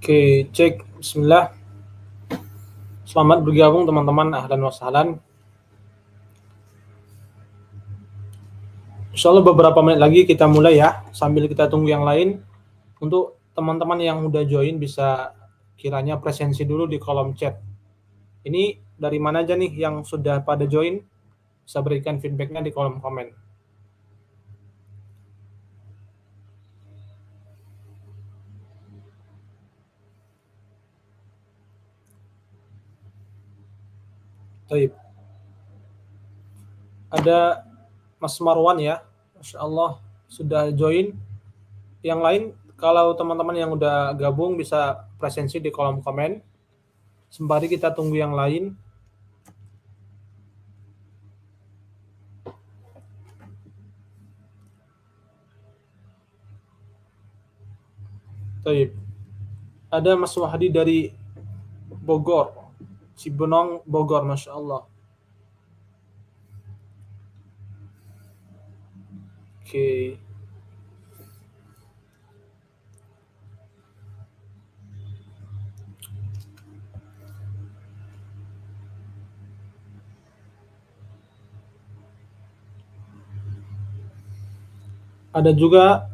Oke, cek. Bismillah. Selamat bergabung teman-teman. Ahlan wa sahlan. Insyaallah beberapa menit lagi kita mulai ya. Sambil kita tunggu yang lain. Untuk teman-teman yang udah join bisa kiranya presensi dulu di kolom chat. Ini dari mana aja nih yang sudah pada join? Bisa berikan feedbacknya di kolom komen. Baik. Ada Mas Marwan ya. Masya Allah sudah join. Yang lain kalau teman-teman yang udah gabung bisa presensi di kolom komen. Sembari kita tunggu yang lain. Baik. Ada Mas Wahdi dari Bogor. Cibenong, Bogor, Masya Allah. Oke. Ada juga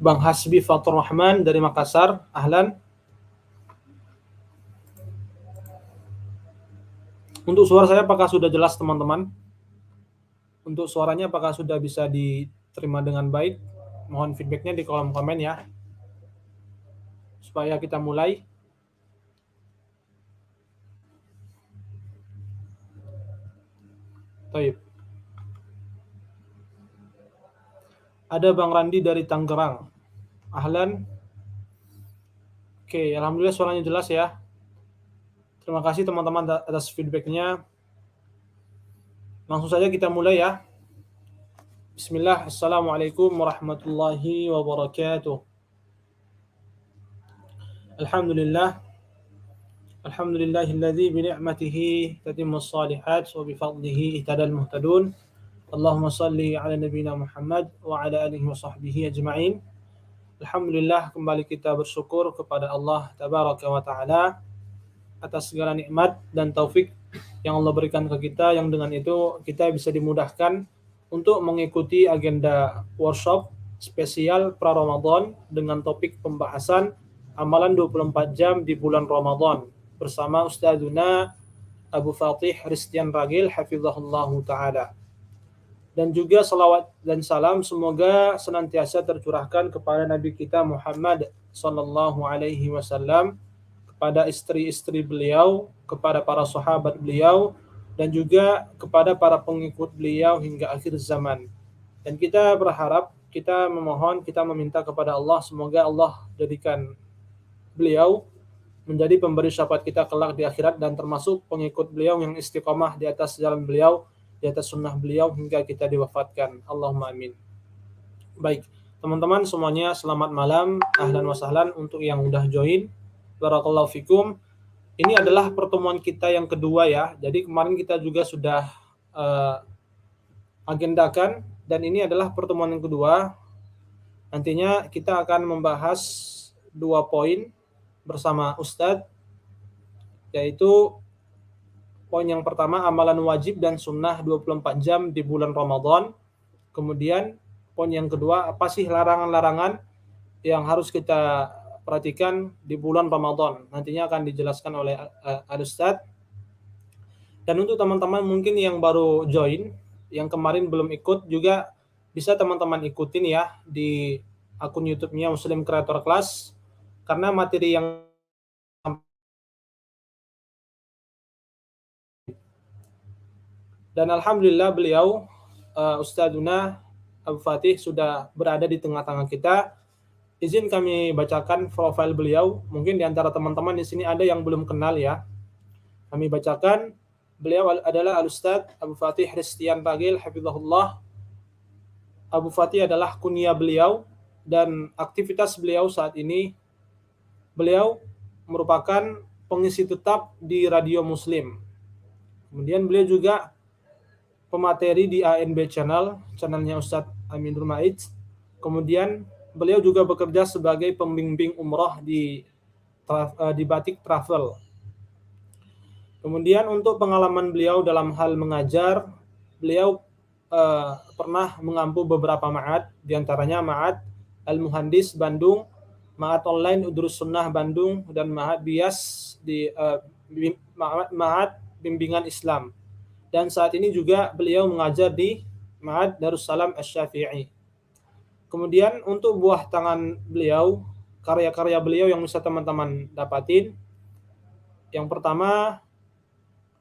Bang Hasbi Fatur Rahman dari Makassar. Ahlan. Untuk suara saya apakah sudah jelas teman-teman? Untuk suaranya apakah sudah bisa diterima dengan baik? Mohon feedbacknya di kolom komen ya. Supaya kita mulai. Baik. Ada Bang Randi dari Tangerang. Ahlan. Oke, alhamdulillah suaranya jelas ya. Terima kasih teman-teman atas feedbacknya. Langsung saja kita mulai ya. Bismillah, Assalamualaikum warahmatullahi wabarakatuh. Alhamdulillah. Alhamdulillahilladzi bini'matihi tatimmus shalihat wa bifadlihi ihtadal muhtadun. Allahumma salli ala nabiyyina Muhammad wa ala alihi wa sahbihi ajma'in. Alhamdulillah, kembali kita bersyukur kepada Allah tabaraka wa ta'ala atas segala nikmat dan taufik yang Allah berikan ke kita, yang dengan itu kita bisa dimudahkan untuk mengikuti agenda workshop spesial pra-Ramadan dengan topik pembahasan amalan 24 jam di bulan Ramadan bersama Ustadzuna Abu Fatih Ristian Ragil hafizahullahu ta'ala. Dan juga salawat dan salam semoga senantiasa tercurahkan kepada Nabi kita Muhammad sallallahu alaihi wasallam, kepada istri-istri beliau, kepada para sahabat beliau, dan juga kepada para pengikut beliau hingga akhir zaman. Dan kita berharap, kita memohon, kita meminta kepada Allah, semoga Allah jadikan beliau menjadi pemberi syafaat kita kelak di akhirat dan termasuk pengikut beliau yang istiqomah di atas jalan beliau, di atas sunnah beliau hingga kita diwafatkan. Allahumma amin. Baik, teman-teman semuanya selamat malam, ahlan wa sahlan untuk yang udah join. Barakallahu fikum. Ini adalah pertemuan kita yang kedua ya. Jadi kemarin kita juga sudah agendakan dan ini adalah pertemuan yang kedua. Nantinya kita akan membahas 2 poin bersama Ustadz, yaitu poin yang pertama amalan wajib dan sunnah 24 jam di bulan Ramadan. Kemudian poin yang kedua, apa sih larangan-larangan yang harus kita perhatikan di bulan Ramadan. Nantinya akan dijelaskan oleh Al-Ustadz. Dan untuk teman-teman mungkin yang baru join, yang kemarin belum ikut juga bisa teman-teman ikutin ya di akun YouTube-nya Muslim Creator Class, karena materi yang dan alhamdulillah beliau Ustadzuna Abu Fatih sudah berada di tengah-tengah kita. Izin kami bacakan profil beliau. Mungkin di antara teman-teman di sini ada yang belum kenal ya. Kami bacakan. Beliau adalah Al-Ustadz Abu Fatih Ristian Ragil hafizahullah. Abu Fatih adalah kunyah beliau dan aktivitas beliau saat ini, beliau merupakan pengisi tetap di Radio Muslim. Kemudian beliau juga pemateri di ANB channelnya Ustadz Aminur Ma'id. Kemudian beliau juga bekerja sebagai pembimbing umrah di di batik travel. Kemudian untuk pengalaman beliau dalam hal mengajar, beliau pernah mengampu beberapa ma'had, diantaranya Ma'had Al-Muhandis Bandung, Ma'had Online Udrus Sunnah Bandung, dan Ma'had Bias di Ma'had Bimbingan Islam. Dan saat ini juga beliau mengajar di Ma'had Darussalam Asy-Syafi'i. Kemudian untuk buah tangan beliau, karya-karya beliau yang bisa teman-teman dapatin, yang pertama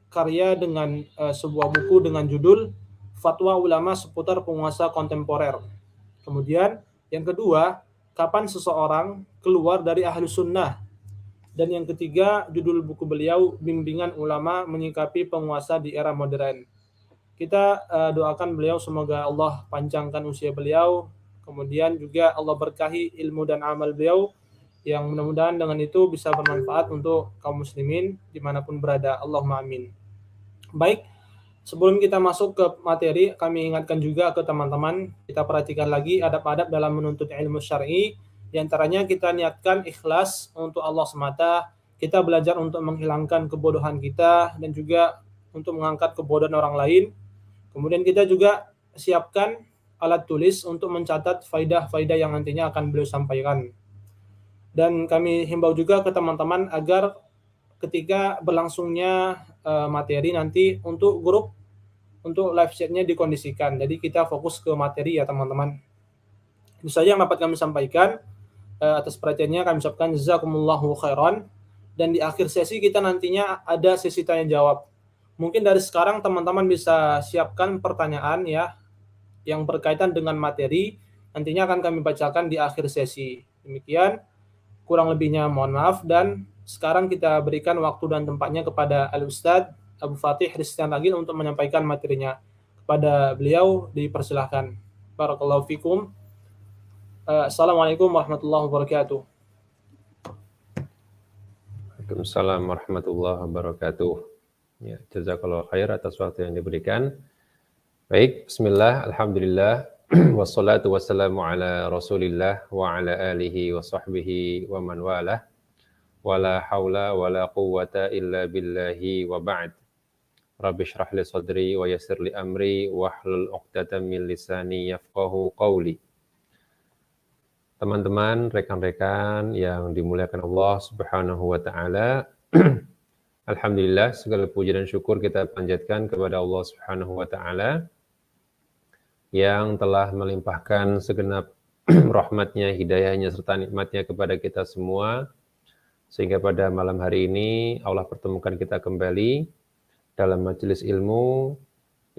karya dengan sebuah buku dengan judul Fatwa Ulama Seputar Penguasa Kontemporer. Kemudian yang kedua, kapan seseorang keluar dari Ahlus Sunnah. Dan yang ketiga, judul buku beliau Bimbingan Ulama Menyikapi Penguasa di Era Modern. Kita doakan beliau semoga Allah panjangkan usia beliau, kemudian juga Allah berkahi ilmu dan amal beliau, yang mudah-mudahan dengan itu bisa bermanfaat untuk kaum muslimin dimanapun berada. Allahumma amin. Baik, sebelum kita masuk ke materi, kami ingatkan juga ke teman-teman, kita perhatikan lagi adab-adab dalam menuntut ilmu syar'i. Di antaranya kita niatkan ikhlas untuk Allah semata, kita belajar untuk menghilangkan kebodohan kita dan juga untuk mengangkat kebodohan orang lain. Kemudian kita juga siapkan alat tulis untuk mencatat faidah-faidah yang nantinya akan beliau sampaikan. Dan kami himbau juga ke teman-teman agar ketika berlangsungnya materi nanti untuk grup, untuk live chat-nya dikondisikan. Jadi kita fokus ke materi ya teman-teman. Itu saja yang dapat kami sampaikan. Atas perhatiannya kami ucapkan jazakumullahu khairan. Dan di akhir sesi kita nantinya ada sesi tanya jawab. Mungkin dari sekarang teman-teman bisa siapkan pertanyaan ya yang berkaitan dengan materi. Nantinya akan kami bacakan di akhir sesi. Demikian, kurang lebihnya mohon maaf, dan sekarang kita berikan waktu dan tempatnya kepada Al-Ustadz Abu Fatih Rizkan Agil untuk menyampaikan materinya. Kepada beliau dipersilahkan. Barakallahu fikum. Assalamualaikum warahmatullahi wabarakatuh. Waalaikumsalam warahmatullahi wabarakatuh. Ya, jazakallahu khair atas waktu yang diberikan. Baik, bismillah, alhamdulillah, wassalatu wassalamu ala rasulillah wa ala alihi wa sahbihi wa man walah, wa la hawla wa la quwwata illa billahi wa ba'd. Rabbi shrah li sadri wa yassir li amri wa hlul 'uqdatam min lisani yafqahu qawli. Teman-teman, rekan-rekan yang dimuliakan Allah Subhanahu wa taala, alhamdulillah segala puji dan syukur kita panjatkan kepada Allah Subhanahu wa taala yang telah melimpahkan segenap rahmatnya, hidayahnya, serta nikmatnya kepada kita semua, sehingga pada malam hari ini Allah pertemukan kita kembali dalam majelis ilmu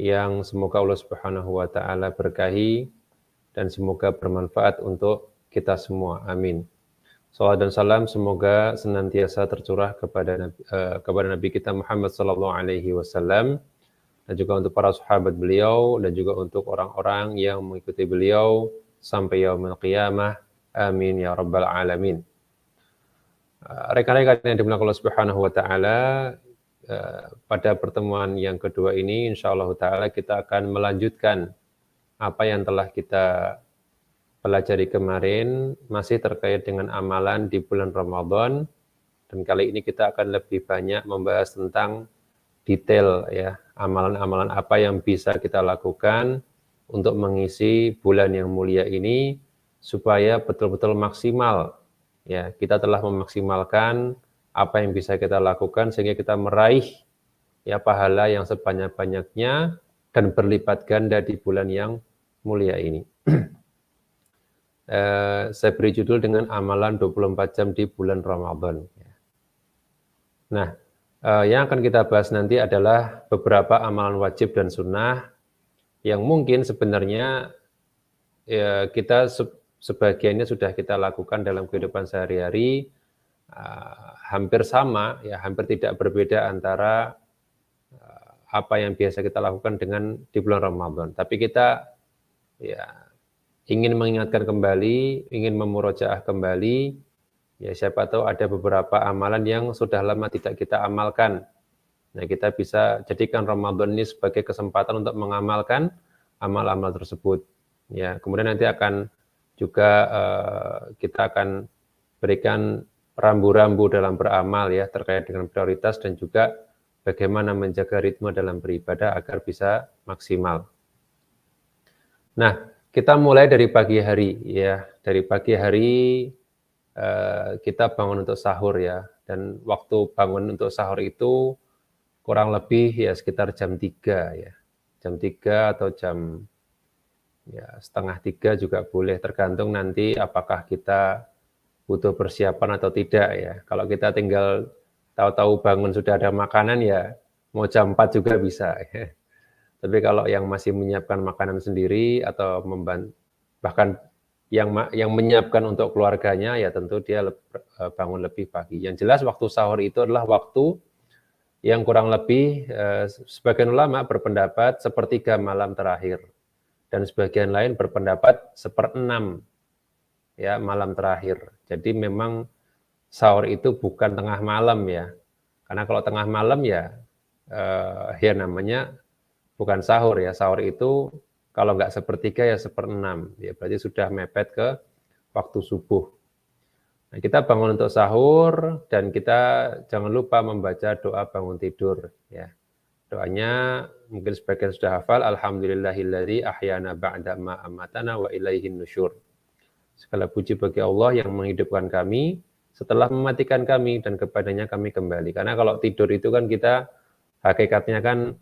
yang semoga Allah Subhanahu wa taala berkahi dan semoga bermanfaat untuk kita semua. Amin. Salawat dan salam semoga senantiasa tercurah kepada Nabi kita Muhammad sallallahu alaihi wasallam, dan juga untuk para sahabat beliau, dan juga untuk orang-orang yang mengikuti beliau sampai yaumul qiyamah. Amin ya rabbal alamin. Rekan-rekan yang dimuliakan Allah Subhanahu wa taala, pada pertemuan yang kedua ini insyaallah taala kita akan melanjutkan apa yang telah kita pelajari kemarin, masih terkait dengan amalan di bulan Ramadan, dan kali ini kita akan lebih banyak membahas tentang detail ya, amalan-amalan apa yang bisa kita lakukan untuk mengisi bulan yang mulia ini supaya betul-betul maksimal ya. Kita telah memaksimalkan apa yang bisa kita lakukan sehingga kita meraih ya pahala yang sebanyak-banyaknya dan berlipat ganda di bulan yang mulia ini. Saya beri judul dengan amalan 24 jam di bulan Ramadan. Nah, yang akan kita bahas nanti adalah beberapa amalan wajib dan sunnah yang mungkin sebenarnya ya, kita sebagiannya sudah kita lakukan dalam kehidupan sehari-hari, hampir sama, ya hampir tidak berbeda antara apa yang biasa kita lakukan dengan di bulan Ramadan. Tapi kita ya ingin mengingatkan kembali, ingin memurojaah kembali, ya siapa tahu ada beberapa amalan yang sudah lama tidak kita amalkan. Nah, kita bisa jadikan Ramadan ini sebagai kesempatan untuk mengamalkan amal-amal tersebut. Ya, kemudian nanti akan juga kita akan berikan rambu-rambu dalam beramal ya, terkait dengan prioritas dan juga bagaimana menjaga ritme dalam beribadah agar bisa maksimal. Nah, kita mulai dari pagi hari ya. Dari pagi hari kita bangun untuk sahur ya. Dan waktu bangun untuk sahur itu kurang lebih ya sekitar jam 3 ya. Jam 3 atau jam ya setengah 3 juga boleh, tergantung nanti apakah kita butuh persiapan atau tidak ya. Kalau kita tinggal tahu-tahu bangun sudah ada makanan ya mau jam 4 juga bisa ya. Tapi kalau yang masih menyiapkan makanan sendiri atau bahkan yang menyiapkan untuk keluarganya ya tentu dia bangun lebih pagi. Yang jelas waktu sahur itu adalah waktu yang kurang lebih sebagian ulama berpendapat sepertiga malam terakhir dan sebagian lain berpendapat 1/6 ya malam terakhir. Jadi memang sahur itu bukan tengah malam ya. Karena kalau tengah malam ya ya namanya bukan sahur ya. Sahur itu kalau nggak 1/3 ya 1/6. Ya berarti sudah mepet ke waktu subuh. Nah, kita bangun untuk sahur dan kita jangan lupa membaca doa bangun tidur ya. Doanya mungkin sebagian sudah hafal, alhamdulillahilladzi ahyana ba'da ma amatana wa ilaihin nusyur. Segala puji bagi Allah yang menghidupkan kami setelah mematikan kami dan kepadanya kami kembali. Karena kalau tidur itu kan kita hakikatnya kan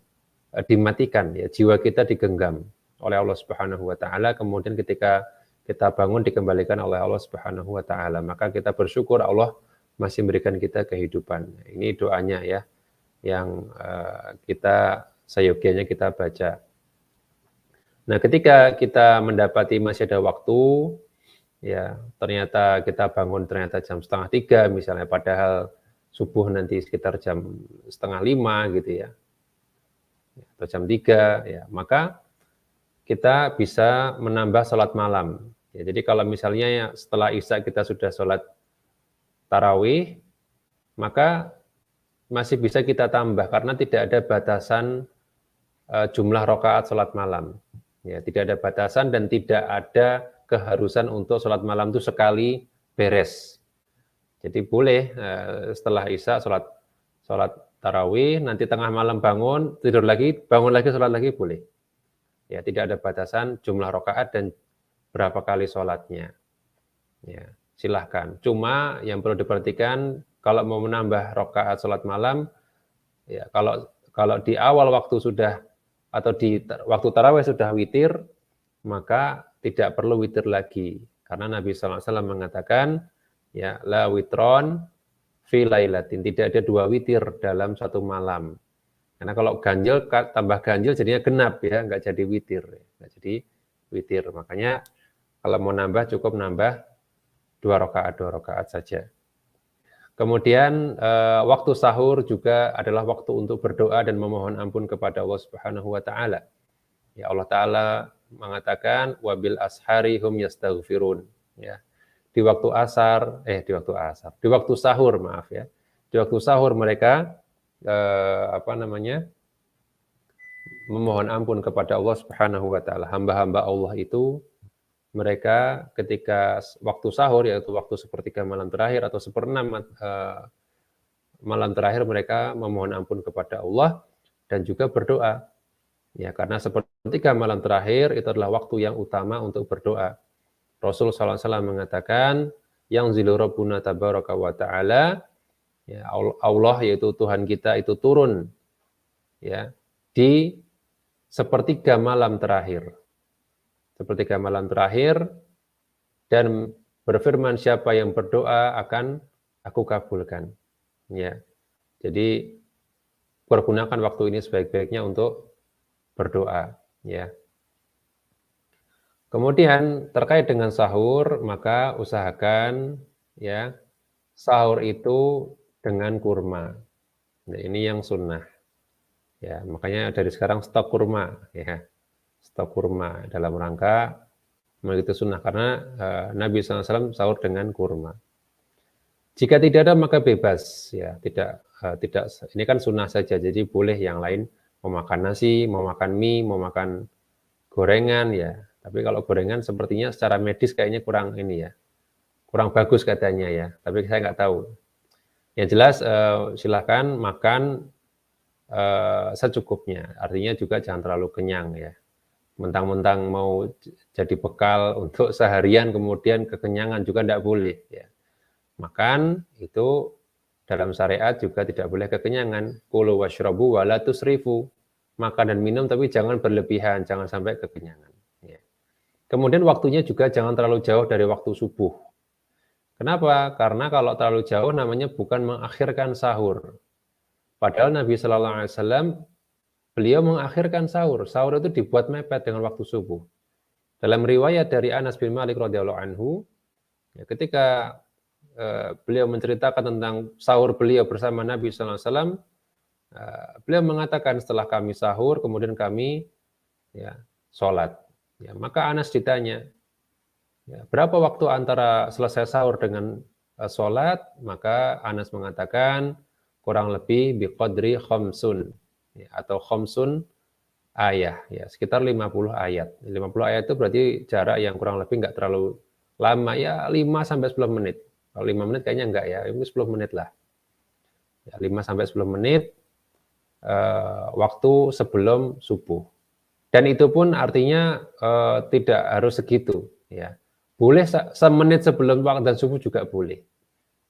dimatikan ya, jiwa kita digenggam oleh Allah Subhanahu wa taala, kemudian ketika kita bangun dikembalikan oleh Allah Subhanahu wa taala. Maka kita bersyukur Allah masih memberikan kita kehidupan. Ini doanya ya yang kita seyogianya kita baca. Nah, ketika kita mendapati masih ada waktu, ya ternyata kita bangun ternyata jam 2:30 misalnya, padahal subuh nanti sekitar jam 4:30 gitu ya, atau jam 3, ya maka kita bisa menambah sholat malam. Ya, jadi kalau misalnya setelah Isya kita sudah sholat tarawih, maka masih bisa kita tambah karena tidak ada batasan jumlah rakaat sholat malam. Ya, tidak ada batasan dan tidak ada keharusan untuk sholat malam itu sekali beres. Jadi boleh setelah Isya sholat tarawih, nanti tengah malam bangun, tidur lagi, bangun lagi, sholat lagi boleh. Ya, tidak ada batasan jumlah rakaat dan berapa kali sholatnya. Ya, silahkan. Cuma yang perlu diperhatikan kalau mau menambah rakaat sholat malam, ya kalau di awal waktu sudah atau di waktu tarawih sudah witir, maka tidak perlu witir lagi. Karena Nabi SAW mengatakan, ya la witron fi lailatin, tidak ada 2 witir dalam satu malam. Karena kalau ganjil tambah ganjil jadinya genap ya, nggak jadi witir, nggak jadi witir. Makanya kalau mau nambah cukup nambah 2 rakaat saja. Kemudian waktu sahur juga adalah waktu untuk berdoa dan memohon ampun kepada Allah Subhanahu wa taala. Ya, Allah taala mengatakan wabil ashari hum yastaghfirun ya. Di waktu sahur maaf ya. Di waktu sahur mereka memohon ampun kepada Allah Subhanahu wa taala. Hamba-hamba Allah itu mereka ketika waktu sahur, yaitu waktu 1/3 malam terakhir atau 1/6 malam terakhir, mereka memohon ampun kepada Allah dan juga berdoa. Ya, karena 1/3 malam terakhir itu adalah waktu yang utama untuk berdoa. Rasul SAW mengatakan, yang zilu rabbuna tabaraka wa ta'ala, ya, Allah yaitu Tuhan kita itu turun ya di 1/3 malam terakhir. 1/3 malam terakhir dan berfirman, siapa yang berdoa akan aku kabulkan. Ya. Jadi pergunakan waktu ini sebaik-baiknya untuk berdoa, ya. Kemudian terkait dengan sahur, maka usahakan ya sahur itu dengan kurma. Nah, ini yang sunnah. Ya, makanya dari sekarang stok kurma ya. Stok kurma dalam rangka mengikuti sunnah karena Nabi SAW sahur dengan kurma. Jika tidak ada maka bebas ya, tidak ini kan sunnah saja, jadi boleh yang lain mau makan nasi, mau makan mie, mau makan gorengan ya. Tapi kalau gorengan sepertinya secara medis kayaknya kurang ini ya, kurang bagus katanya ya, tapi saya nggak tahu. Yang jelas silakan makan secukupnya, artinya juga jangan terlalu kenyang ya. Mentang-mentang mau jadi bekal untuk seharian kemudian kekenyangan juga tidak boleh ya. Makan itu dalam syariat juga tidak boleh kekenyangan. Kulu washrabu wa la tusrifu. Makan dan minum tapi jangan berlebihan, jangan sampai kekenyangan. Ya. Kemudian waktunya juga jangan terlalu jauh dari waktu subuh. Kenapa? Karena kalau terlalu jauh namanya bukan mengakhirkan sahur. Padahal Nabi Shallallahu Alaihi Wasallam beliau mengakhirkan sahur. Sahur itu dibuat mepet dengan waktu subuh. Dalam riwayat dari Anas bin Malik radhiyallahu anhu, ya, ketika beliau menceritakan tentang sahur beliau bersama Nabi Shallallahu Alaihi Wasallam, beliau mengatakan setelah kami sahur, kemudian kami ya, sholat. Ya, maka Anas ditanya, ya, berapa waktu antara selesai sahur dengan sholat? Maka Anas mengatakan kurang lebih biqadri khamsun, ya, atau khamsun ayat, ya, sekitar 50 ayat. 50 ayat itu berarti jarak yang kurang lebih nggak terlalu lama, ya 5-10 menit. Kalau 5 menit kayaknya enggak ya, itu 10 menit lah. Ya, 5-10 menit waktu sebelum subuh. Dan itu pun artinya tidak harus segitu. Ya. Boleh semenit sebelum waktu dan subuh juga boleh.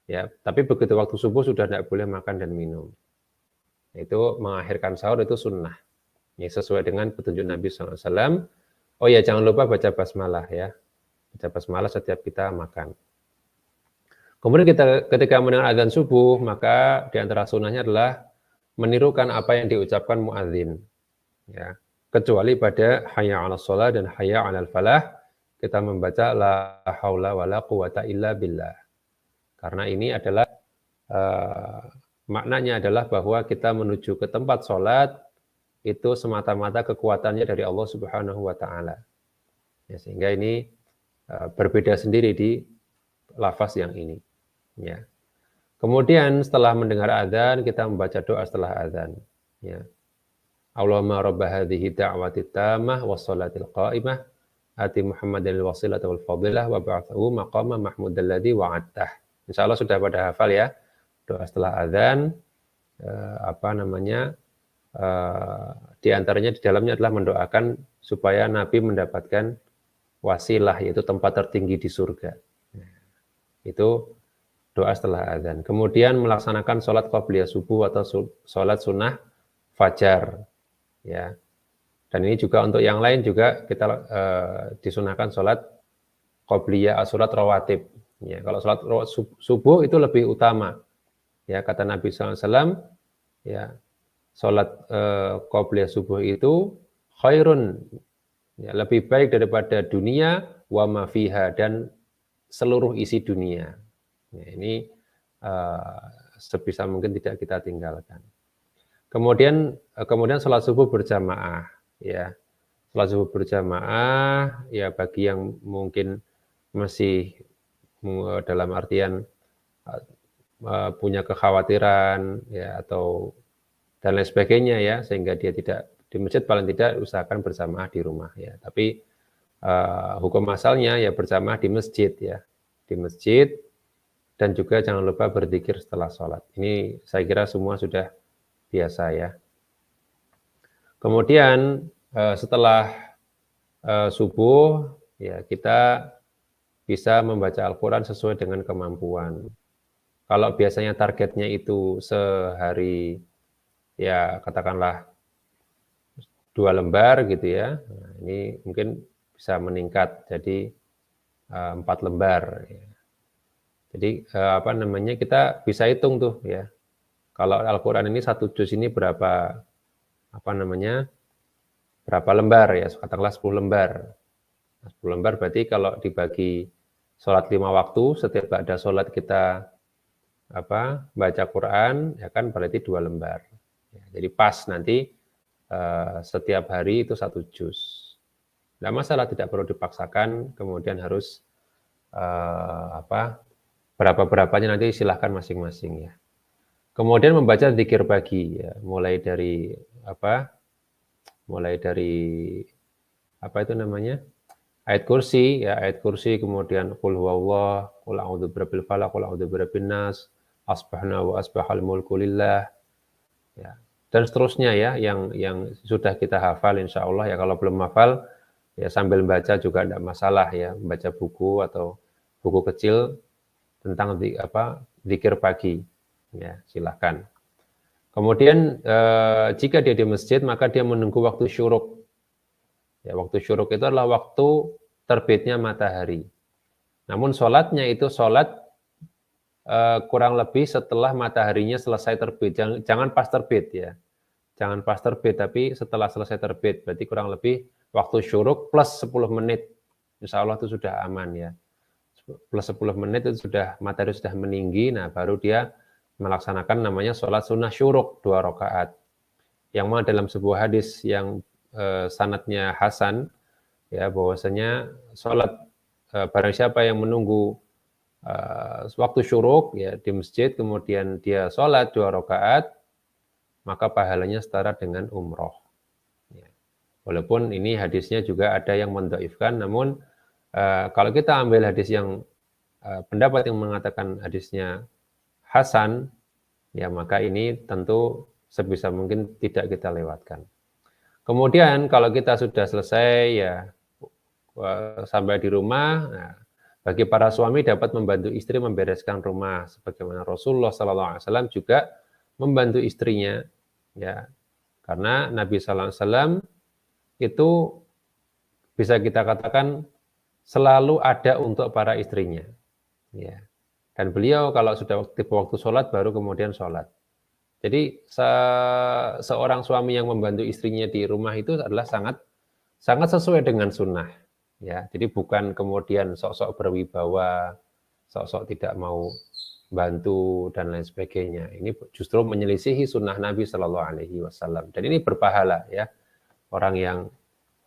Ya, tapi begitu waktu subuh sudah tidak boleh makan dan minum. Itu mengakhirkan sahur itu sunnah. Ya, sesuai dengan petunjuk Nabi SAW. Oh ya, jangan lupa baca basmalah ya. Baca basmalah setiap kita makan. Kemudian ketika mendengar azan subuh, maka di antara sunnahnya adalah menirukan apa yang diucapkan muadzin. Ya. Kecuali pada hayya 'alas shalah dan hayya 'alal falah, kita membaca la haula wala quwata illa billah. Karena ini adalah maknanya adalah bahwa kita menuju ke tempat sholat itu semata-mata kekuatannya dari Allah Subhanahu wa taala. Ya, sehingga ini berbeda sendiri di lafaz yang ini. Ya. Kemudian setelah mendengar azan kita membaca doa setelah azan. Ya. Allahumma rabb hadhihi da'wati tammah was shalatil qa'imah ati Muhammadil wasilata wal fadilah wa ba'athu maqama mahmudal ladzi wa'adtah. Insyaallah sudah pada hafal ya. Doa setelah azan di antaranya di dalamnya adalah mendoakan supaya Nabi mendapatkan wasilah, yaitu tempat tertinggi di surga. Itu doa setelah azan. Kemudian melaksanakan sholat qabliyah subuh atau sholat sunnah fajar. Ya. Dan ini juga untuk yang lain juga kita disunahkan sholat qabliyah, sholat rawatib. Ya, kalau sholat subuh itu lebih utama. Ya, kata Nabi SAW, ya, sholat qabliyah subuh itu khairun, ya, lebih baik daripada dunia wa ma fiha, dan seluruh isi dunia. Ya, ini sebisa mungkin tidak kita tinggalkan. Kemudian sholat subuh berjamaah, ya. Sholat subuh berjamaah, ya, bagi yang mungkin masih dalam artian punya kekhawatiran, ya, atau dan lain sebagainya, ya, sehingga dia tidak di masjid, paling tidak usahakan berjamaah di rumah, ya. Tapi hukum asalnya ya berjamaah di masjid, ya, di masjid, dan juga jangan lupa berzikir setelah sholat. Ini saya kira semua sudah biasa, ya. Kemudian setelah subuh, ya, kita bisa membaca Al-Quran sesuai dengan kemampuan. Kalau biasanya targetnya itu sehari, ya, katakanlah 2 lembar gitu ya, nah, ini mungkin bisa meningkat jadi 4 lembar. Ya. Jadi kita bisa hitung tuh, ya. Kalau Al-Quran ini 1 juz ini berapa lembar, ya, katakanlah 10 lembar. 10 lembar berarti kalau dibagi sholat 5 waktu, setiap ada sholat kita baca Quran, ya kan, berarti 2 lembar. Ya, jadi pas nanti setiap hari itu 1 juz. Tidak masalah, tidak perlu dipaksakan, kemudian harus berapa-berapanya nanti silahkan masing-masing, ya. Kemudian membaca zikir pagi, ya, mulai dari ayat kursi, ya ayat kursi, kemudian qul huwallah, qul a'udzu birabbil falaq, qul a'udzu birabbin nas, asbahna wa asbahal mulku lillah, ya. Dan seterusnya ya yang sudah kita hafal insyaallah ya. Kalau belum hafal ya sambil baca juga tidak masalah ya, membaca buku atau buku kecil tentang zikir pagi, ya silahkan. Kemudian jika dia di masjid maka dia menunggu waktu syuruk. Ya, waktu syuruk itu adalah waktu terbitnya matahari. Namun sholatnya itu sholat kurang lebih setelah mataharinya selesai terbit. Jangan pas terbit ya. Jangan pas terbit, tapi setelah selesai terbit. Berarti kurang lebih waktu syuruk plus 10 menit. Insya Allah itu sudah aman ya. Plus 10 menit itu sudah matahari sudah meninggi, nah baru dia melaksanakan namanya sholat sunnah syuruk 2 rakaat. Yang mana dalam sebuah hadis yang sanadnya hasan, ya bahwasanya sholat barang siapa yang menunggu waktu syuruk ya di masjid, kemudian dia sholat 2 rakaat, maka pahalanya setara dengan umroh. Ya. Walaupun ini hadisnya juga ada yang mendhaifkan, namun kalau kita ambil hadis yang pendapat yang mengatakan hadisnya hasan, ya maka ini tentu sebisa mungkin tidak kita lewatkan. Kemudian kalau kita sudah selesai ya sampai di rumah, nah, bagi para suami dapat membantu istri membereskan rumah, sebagaimana Rasulullah SAW juga membantu istrinya, ya karena Nabi SAW itu bisa kita katakan selalu ada untuk para istrinya, ya. Dan beliau kalau sudah tiba waktu sholat baru kemudian sholat. Jadi seorang suami yang membantu istrinya di rumah itu adalah sangat sesuai dengan sunnah. Ya, jadi bukan kemudian sok-sok berwibawa, sok-sok tidak mau bantu dan lain sebagainya. Ini justru menyelisihi sunnah Nabi Shallallahu Alaihi Wasallam. Dan ini berpahala ya. Orang yang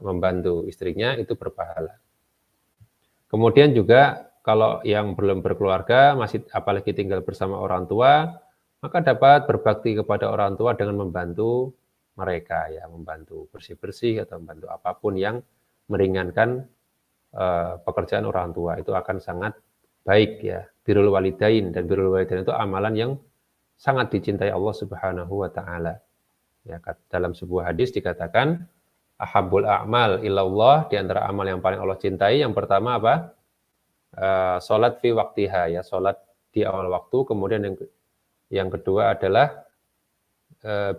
membantu istrinya itu berpahala. Kemudian juga kalau yang belum berkeluarga, masih apalagi tinggal bersama orang tua, maka dapat berbakti kepada orang tua dengan membantu mereka, ya membantu bersih-bersih atau membantu apapun yang meringankan pekerjaan orang tua. Itu akan sangat baik ya. Birrul walidain, dan birrul walidain itu amalan yang sangat dicintai Allah Subhanahu wa taala. Ya, dalam sebuah hadis dikatakan ahabbul a'mal ilallah, di antara amal yang paling Allah cintai yang pertama apa? Salat fi waqtiha, ya salat di awal waktu. Kemudian yang kedua adalah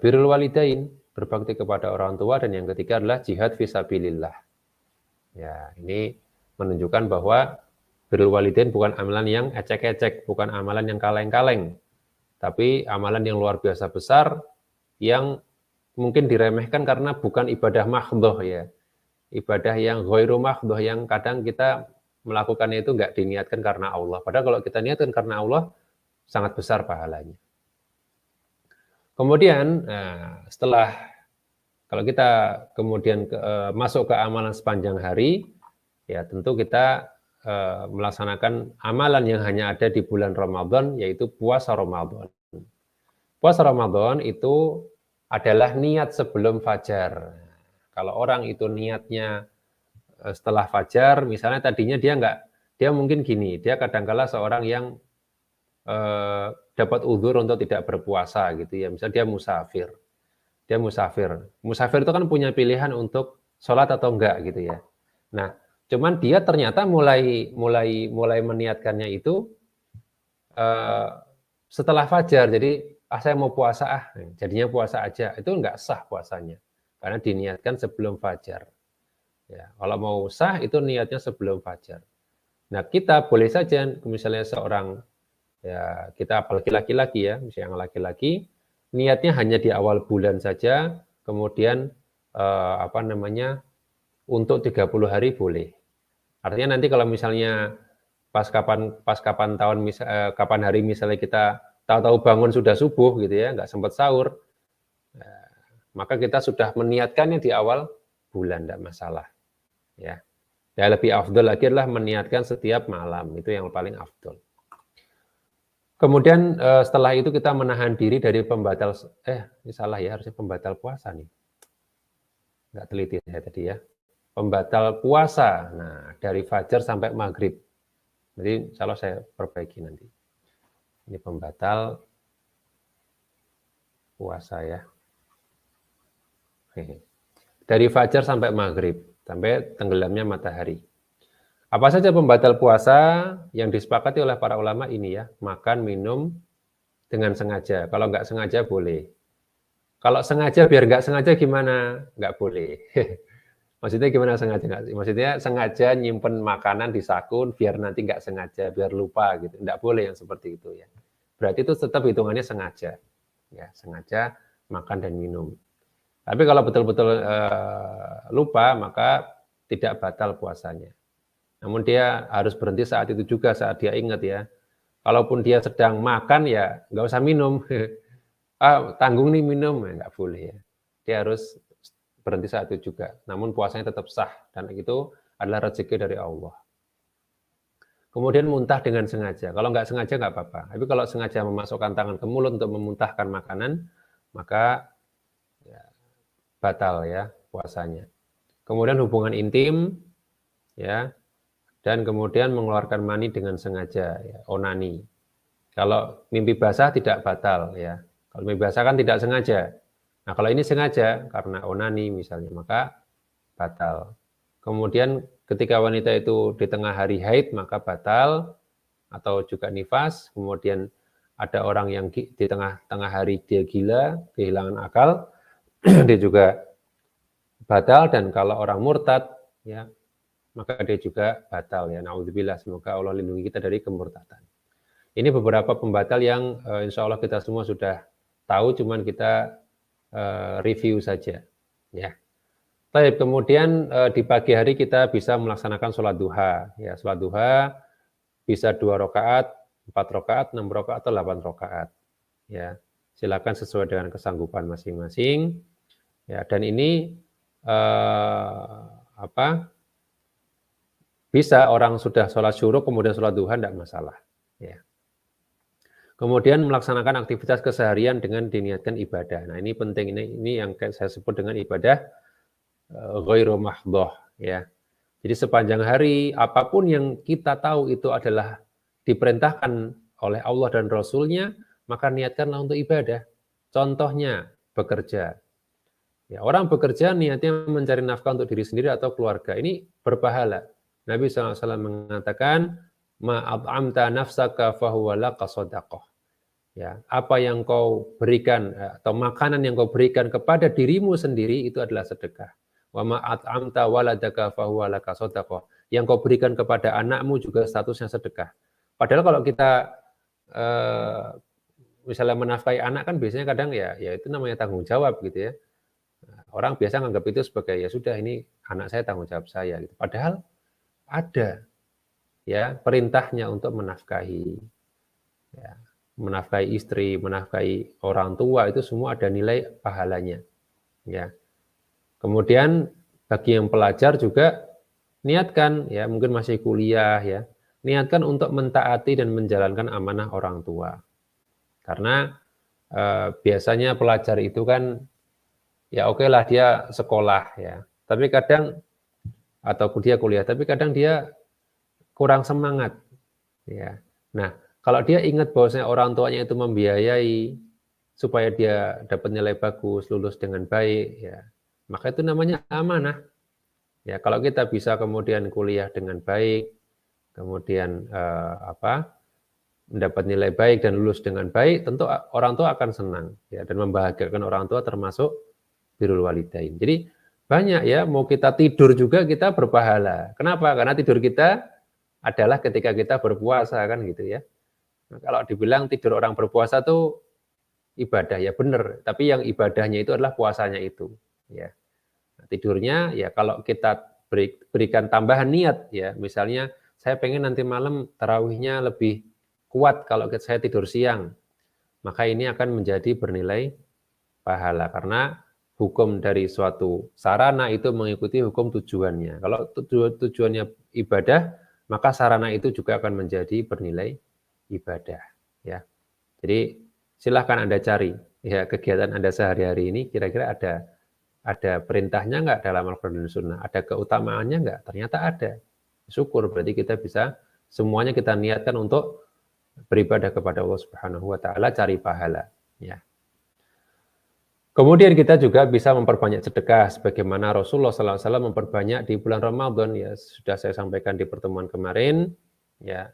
birrul walidain, berbakti kepada orang tua, dan yang ketiga adalah jihad fisabilillah. Ya, ini menunjukkan bahwa birrul walidain bukan amalan yang ecek-ecek, bukan amalan yang kaleng-kaleng, tapi amalan yang luar biasa besar yang mungkin diremehkan karena bukan ibadah mahdhoh ya. Ibadah yang ghairu mahdhoh, yang kadang kita melakukannya itu enggak diniatkan karena Allah. Padahal kalau kita niatkan karena Allah, sangat besar pahalanya. Kemudian setelah kalau kita kemudian masuk ke amalan sepanjang hari, ya tentu kita melaksanakan amalan yang hanya ada di bulan Ramadan, yaitu puasa Ramadan. Puasa Ramadan itu adalah niat sebelum fajar. Kalau orang itu niatnya setelah fajar, misalnya tadinya dia mungkin gini, dia kadangkala seorang yang dapat uzur untuk tidak berpuasa gitu ya. Misalnya dia musafir. Musafir itu kan punya pilihan untuk sholat atau enggak gitu ya. Nah, cuman dia ternyata mulai meniatkannya itu setelah fajar. Jadi saya mau puasa jadinya puasa aja. Itu enggak sah puasanya karena diniatkan sebelum fajar. Ya, kalau mau sah itu niatnya sebelum fajar. Nah, kita boleh saja misalnya seorang ya kita apalagi laki-laki ya, misalnya yang laki-laki niatnya hanya di awal bulan saja, kemudian untuk 30 hari boleh. Artinya nanti kalau misalnya kapan hari misalnya kita tahu-tahu bangun sudah subuh gitu ya, nggak sempat sahur, maka kita sudah meniatkannya di awal bulan, tidak masalah. Ya, lebih afdol lagi adalah meniatkan setiap malam, itu yang paling afdol. Kemudian setelah itu kita menahan diri dari pembatal, ini salah ya, harusnya pembatal puasa nih. Nggak teliti saya tadi ya. pembatal puasa. Nah, dari fajar sampai maghrib. Jadi kalau saya perbaiki nanti. Ini pembatal puasa ya. Dari fajar sampai maghrib, sampai tenggelamnya matahari. Apa saja pembatal puasa yang disepakati oleh para ulama ini ya, makan, minum dengan sengaja. Kalau nggak sengaja boleh. Kalau sengaja biar nggak sengaja gimana? Nggak boleh. Maksudnya gimana sengaja nggak sih? Maksudnya sengaja nyimpen makanan di saku biar nanti nggak sengaja, biar lupa gitu. Nggak boleh yang seperti itu ya. Berarti itu tetap hitungannya sengaja. Ya, sengaja makan dan minum. Tapi kalau betul-betul lupa, maka tidak batal puasanya. Namun dia harus berhenti saat itu juga, saat dia ingat ya. Kalaupun dia sedang makan ya nggak usah minum. Tanggung nih minum, ya nggak boleh ya. Dia harus berhenti saat itu juga. Namun puasanya tetap sah, dan itu adalah rezeki dari Allah. Kemudian muntah dengan sengaja. Kalau nggak sengaja nggak apa-apa. Tapi kalau sengaja memasukkan tangan ke mulut untuk memuntahkan makanan, maka ya, batal ya puasanya. Kemudian hubungan intim, ya, dan kemudian mengeluarkan mani dengan sengaja, ya, onani. Kalau mimpi basah tidak batal ya. Kalau mimpi basah kan tidak sengaja. Nah kalau ini sengaja karena onani misalnya, maka batal. Kemudian ketika wanita itu di tengah hari haid maka batal, atau juga nifas. Kemudian ada orang yang di tengah hari dia gila, kehilangan akal, dia juga batal. Dan kalau orang murtad ya, maka dia juga batal ya. Naudzubillah, semoga Allah lindungi kita dari kemurtadan. Ini beberapa pembatal yang insya Allah kita semua sudah tahu, cuman kita review saja ya. Baik, kemudian di pagi hari kita bisa melaksanakan sholat duha ya. Sholat duha bisa 2 rakaat, 4 rakaat, 6 rakaat, atau 8 rakaat ya. Silakan sesuai dengan kesanggupan masing-masing ya. Dan ini bisa orang sudah sholat syuruk kemudian sholat duha, tidak masalah ya. Kemudian melaksanakan aktivitas keseharian dengan diniatkan ibadah. Nah ini penting, ini yang saya sebut dengan ibadah ghairu mahdhah ya. Jadi sepanjang hari apapun yang kita tahu itu adalah diperintahkan oleh Allah dan Rasul-Nya, maka niatkanlah untuk ibadah. Contohnya bekerja. Ya, orang bekerja niatnya mencari nafkah untuk diri sendiri atau keluarga. Ini berpahala. Nabi SAW mengatakan, ma'at'amta nafsaka fahuwa laka shadaqah. Ya, apa yang kau berikan atau makanan yang kau berikan kepada dirimu sendiri itu adalah sedekah. Wa ma'at'amta waladaka fahuwa laka shadaqah. Yang kau berikan kepada anakmu juga statusnya sedekah. Padahal kalau kita misalnya menafkahi anak kan biasanya kadang ya itu namanya tanggung jawab gitu ya. Orang biasa menganggap itu sebagai ya sudah ini anak saya, tanggung jawab saya gitu. Padahal ada ya perintahnya untuk menafkahi ya, menafkahi istri, menafkahi orang tua, itu semua ada nilai pahalanya ya. Kemudian bagi yang pelajar juga niatkan ya, mungkin masih kuliah ya, niatkan untuk mentaati dan menjalankan amanah orang tua. Karena biasanya pelajar itu kan ya oke lah dia sekolah ya, tapi kadang atau dia kuliah, tapi kadang dia kurang semangat ya. Nah, kalau dia ingat bahwasanya orang tuanya itu membiayai supaya dia dapat nilai bagus, lulus dengan baik ya, maka itu namanya amanah. Ya, kalau kita bisa kemudian kuliah dengan baik, kemudian mendapat nilai baik dan lulus dengan baik, tentu orang tua akan senang ya, dan membahagiakan orang tua termasuk birrul walidain. Jadi banyak ya, mau kita tidur juga kita berpahala. Kenapa? Karena tidur kita adalah ketika kita berpuasa kan gitu ya. Nah, kalau dibilang tidur orang berpuasa tuh ibadah ya benar, tapi yang ibadahnya itu adalah puasanya itu ya. Nah, tidurnya ya kalau kita berikan tambahan niat ya, misalnya saya pengen nanti malam tarawihnya lebih kuat kalau saya tidur siang, maka ini akan menjadi bernilai pahala karena hukum dari suatu sarana itu mengikuti hukum tujuannya. Kalau tujuannya ibadah, maka sarana itu juga akan menjadi bernilai ibadah ya. Jadi silahkan Anda cari ya kegiatan Anda sehari-hari ini kira-kira ada Ada perintahnya nggak dalam Al-Quran dan Sunnah? Ada keutamaannya nggak? Ternyata ada. Syukur, berarti kita bisa, semuanya kita niatkan untuk beribadah kepada Allah Subhanahu wa Ta'ala, cari pahala. Ya. Kemudian kita juga bisa memperbanyak sedekah, sebagaimana Rasulullah SAW memperbanyak di bulan Ramadan. Ya, sudah saya sampaikan di pertemuan kemarin. Ya,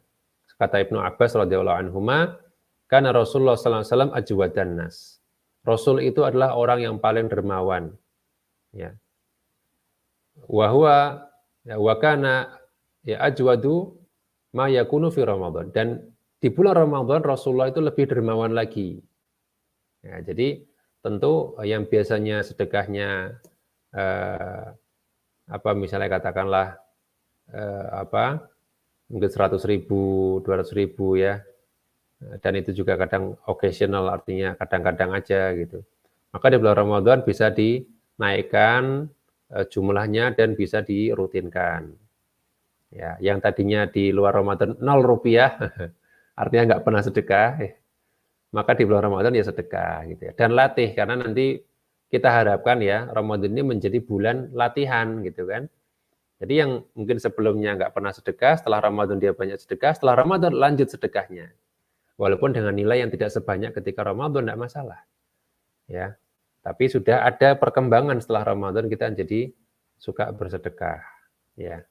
kata Ibnu Abbas radhiyallahu anhuma, karena Rasulullah SAW ajwadan nas. Rasul itu adalah orang yang paling dermawan. Ya. Wahwa ya, wakana ya ajwadu ma yakunu fi Ramadan. Dan di bulan Ramadan Rasulullah itu lebih dermawan lagi. Ya, jadi tentu yang biasanya sedekahnya misalnya katakanlah mungkin 100.000, 200.000 ya, dan itu juga kadang occasional, artinya kadang-kadang aja gitu. Maka di bulan Ramadan bisa dinaikkan jumlahnya dan bisa dirutinkan. Ya, yang tadinya di luar Ramadan 0 rupiah, artinya nggak pernah sedekah, maka di bulan Ramadan ya sedekah gitu ya. Dan latih, karena nanti kita harapkan ya Ramadan ini menjadi bulan latihan gitu kan. Jadi yang mungkin sebelumnya nggak pernah sedekah, setelah Ramadan dia banyak sedekah, setelah Ramadan lanjut sedekahnya. Walaupun dengan nilai yang tidak sebanyak ketika Ramadan, tidak masalah. Ya. Tapi sudah ada perkembangan setelah Ramadan, kita jadi suka bersedekah. Ya.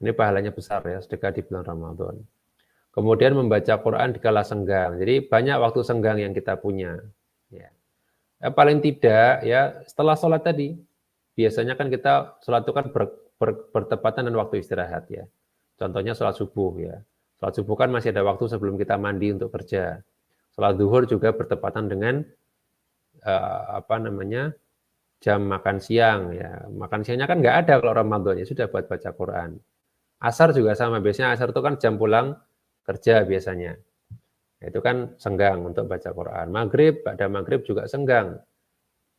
Ini pahalanya besar ya, sedekah di bulan Ramadan. Kemudian membaca Quran di kala senggang. Jadi banyak waktu senggang yang kita punya. Ya. Paling tidak ya setelah sholat tadi. Biasanya kan kita sholat itu kan bertepatan dengan waktu istirahat ya. Contohnya sholat subuh ya. Sholat subuh kan masih ada waktu sebelum kita mandi untuk kerja. Sholat zuhur juga bertepatan dengan jam makan siang ya. Makan siangnya kan nggak ada kalau Ramadan, ya sudah buat baca Quran. Asar juga sama, biasanya asar itu kan jam pulang kerja biasanya. Itu kan senggang untuk baca Quran. Maghrib, pada maghrib juga senggang.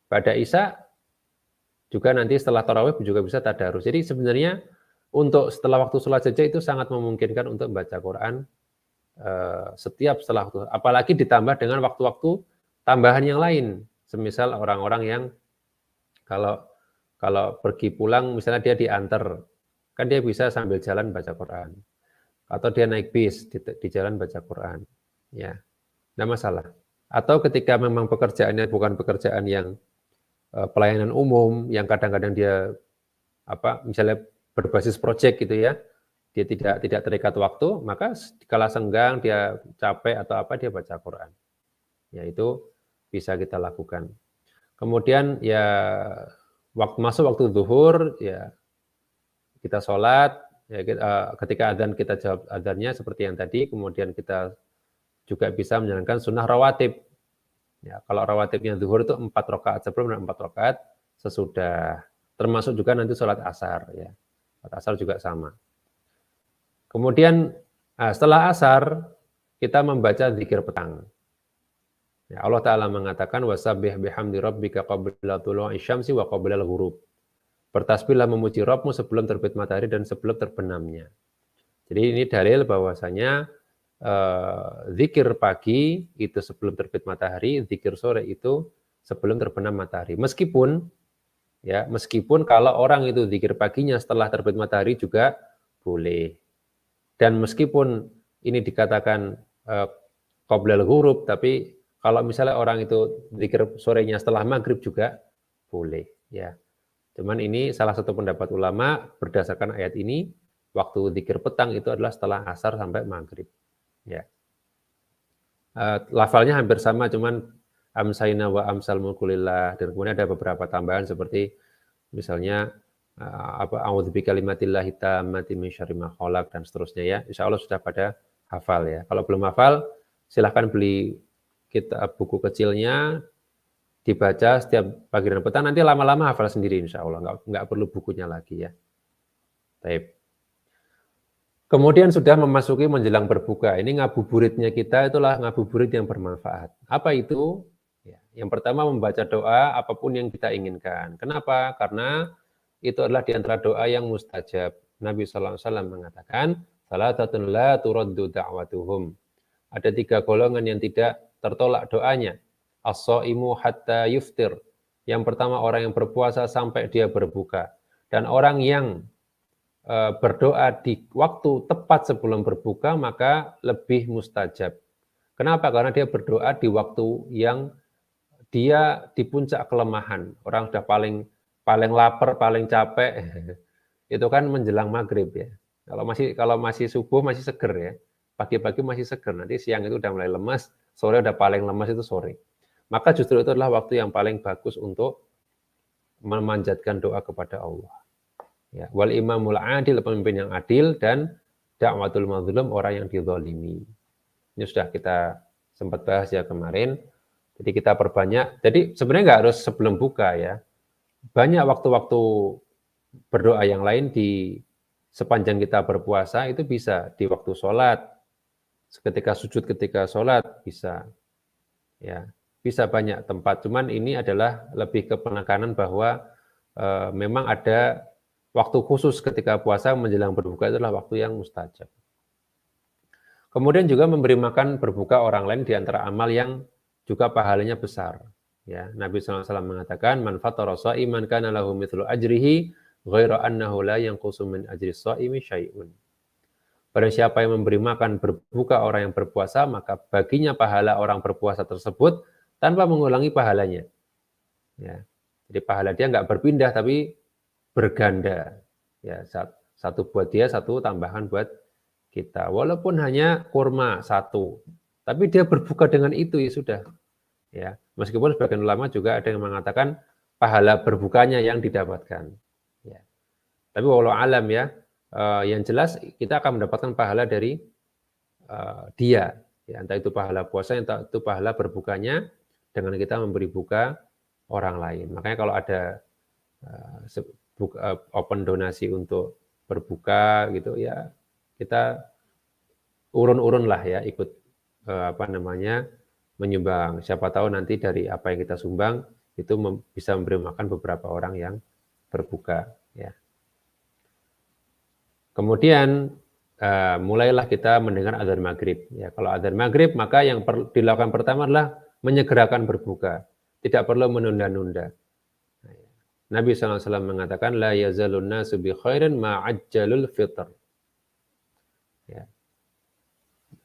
Pada isya juga nanti setelah tarawih juga bisa tadarus. Jadi sebenarnya untuk setelah waktu sholat saja itu sangat memungkinkan untuk membaca Quran setiap setelah waktu. Apalagi ditambah dengan waktu-waktu tambahan yang lain. Semisal orang-orang yang kalau pergi pulang, misalnya dia diantar, kan dia bisa sambil jalan baca Quran. Atau dia naik bis di jalan baca Quran, ya, nggak masalah. Atau ketika memang pekerjaannya bukan pekerjaan yang pelayanan umum, yang kadang-kadang dia misalnya berbasis proyek gitu ya, dia tidak terikat waktu, maka kala senggang dia capek atau apa dia baca Quran, ya itu bisa kita lakukan. Kemudian ya masuk waktu zuhur ya kita sholat. Ya, ketika adzan kita jawab adzannya seperti yang tadi, kemudian kita juga bisa menjalankan sunnah rawatib. Ya, kalau rawatibnya zuhur itu 4 rakaat sebelum dan 4 rakaat sesudah. Termasuk juga nanti sholat asar. Ya. Sholat asar juga sama. Kemudian setelah asar kita membaca zikir petang. Ya, Allah Ta'ala mengatakan wasabbih bihamdi rabbika qabla tulu'i syamsi wa qabla al-ghurub. Bertasbihlah memuji Rabbmu sebelum terbit matahari dan sebelum terbenamnya. Jadi ini dalil bahwasanya zikir pagi itu sebelum terbit matahari, zikir sore itu sebelum terbenam matahari. Meskipun kalau orang itu zikir paginya setelah terbit matahari juga boleh. Dan meskipun ini dikatakan qoblal ghurub, tapi kalau misalnya orang itu zikir sorenya setelah maghrib juga boleh, ya. Cuman ini salah satu pendapat ulama berdasarkan ayat ini, waktu zikir petang itu adalah setelah asar sampai maghrib. Ya. Lafalnya hampir sama, cuman amsayna wa amsal mulkulillah, dan kemudian ada beberapa tambahan seperti misalnya a'udzubika kalimatillahi tammati min syarri ma khalaq dan seterusnya ya. Insya Allah sudah pada hafal ya. Kalau belum hafal, silahkan beli kitab buku kecilnya, dibaca setiap pagi dan petang, nanti lama-lama hafal sendiri insya Allah, nggak perlu bukunya lagi ya. Baik. Kemudian sudah memasuki menjelang berbuka, ini ngabuburitnya kita itulah ngabuburit yang bermanfaat. Apa itu? Ya, yang pertama membaca doa apapun yang kita inginkan. Kenapa? Karena itu adalah di antara doa yang mustajab. Nabi SAW mengatakan, salatatun la turaddu da'watuhum. Ada 3 golongan yang tidak tertolak doanya. As-shaimu hatta yuftir, Yang pertama orang yang berpuasa sampai dia berbuka. Dan orang yang berdoa di waktu tepat sebelum berbuka, maka lebih mustajab. Kenapa? Karena dia berdoa di waktu yang dia di puncak kelemahan. Orang sudah paling lapar, paling capek, itu kan menjelang maghrib ya. Kalau masih subuh masih seger ya. Pagi-pagi masih seger, nanti siang itu udah mulai lemas, sore udah paling lemas itu sore. Maka justru itu adalah waktu yang paling bagus untuk memanjatkan doa kepada Allah. Ya, wal imamul adil, pemimpin yang adil, dan da'watul mazlum, orang yang dizalimi. Ini sudah kita sempat bahas ya kemarin. Jadi kita perbanyak. Jadi sebenarnya nggak harus sebelum buka ya. Banyak waktu-waktu berdoa yang lain di sepanjang kita berpuasa itu bisa di waktu sholat, ketika sujud, ketika sholat bisa. Ya, bisa banyak tempat. Cuman ini adalah lebih ke penekanan bahwa memang ada waktu khusus ketika puasa menjelang berbuka, itulah waktu yang mustajab. Kemudian juga memberi makan berbuka orang lain di antara amal yang juga pahalanya besar. Ya, Nabi SAW mengatakan, man fatara sha'iman kana lahu mithlu ajrihi ghaira annahu la yanqusu min ajri shaimi syai'un. Barang siapa yang memberi makan berbuka orang yang berpuasa, maka baginya pahala orang berpuasa tersebut tanpa mengulangi pahalanya. Ya, jadi pahala dia nggak berpindah tapi berganda. Ya, satu buat dia, satu tambahan buat kita. Walaupun hanya kurma satu, tapi dia berbuka dengan itu ya sudah. Ya, meskipun sebagian ulama juga ada yang mengatakan pahala berbukanya yang didapatkan. Ya. Tapi walau alam ya, yang jelas kita akan mendapatkan pahala dari dia. Ya, entah itu pahala puasa, entah itu pahala berbukanya dengan kita memberi buka orang lain. Makanya kalau ada open donasi untuk berbuka gitu ya, kita urun-urun lah ya, ikut menyumbang. Siapa tahu nanti dari apa yang kita sumbang itu bisa memberi makan beberapa orang yang berbuka ya. Kemudian mulailah kita mendengar azan maghrib ya. Kalau azan maghrib maka yang dilakukan pertama adalah menyegerakan berbuka, tidak perlu menunda-nunda. Nabi SAW mengatakan, la yazalun nasu bi khairin ma'ajjalul fitr. Ya.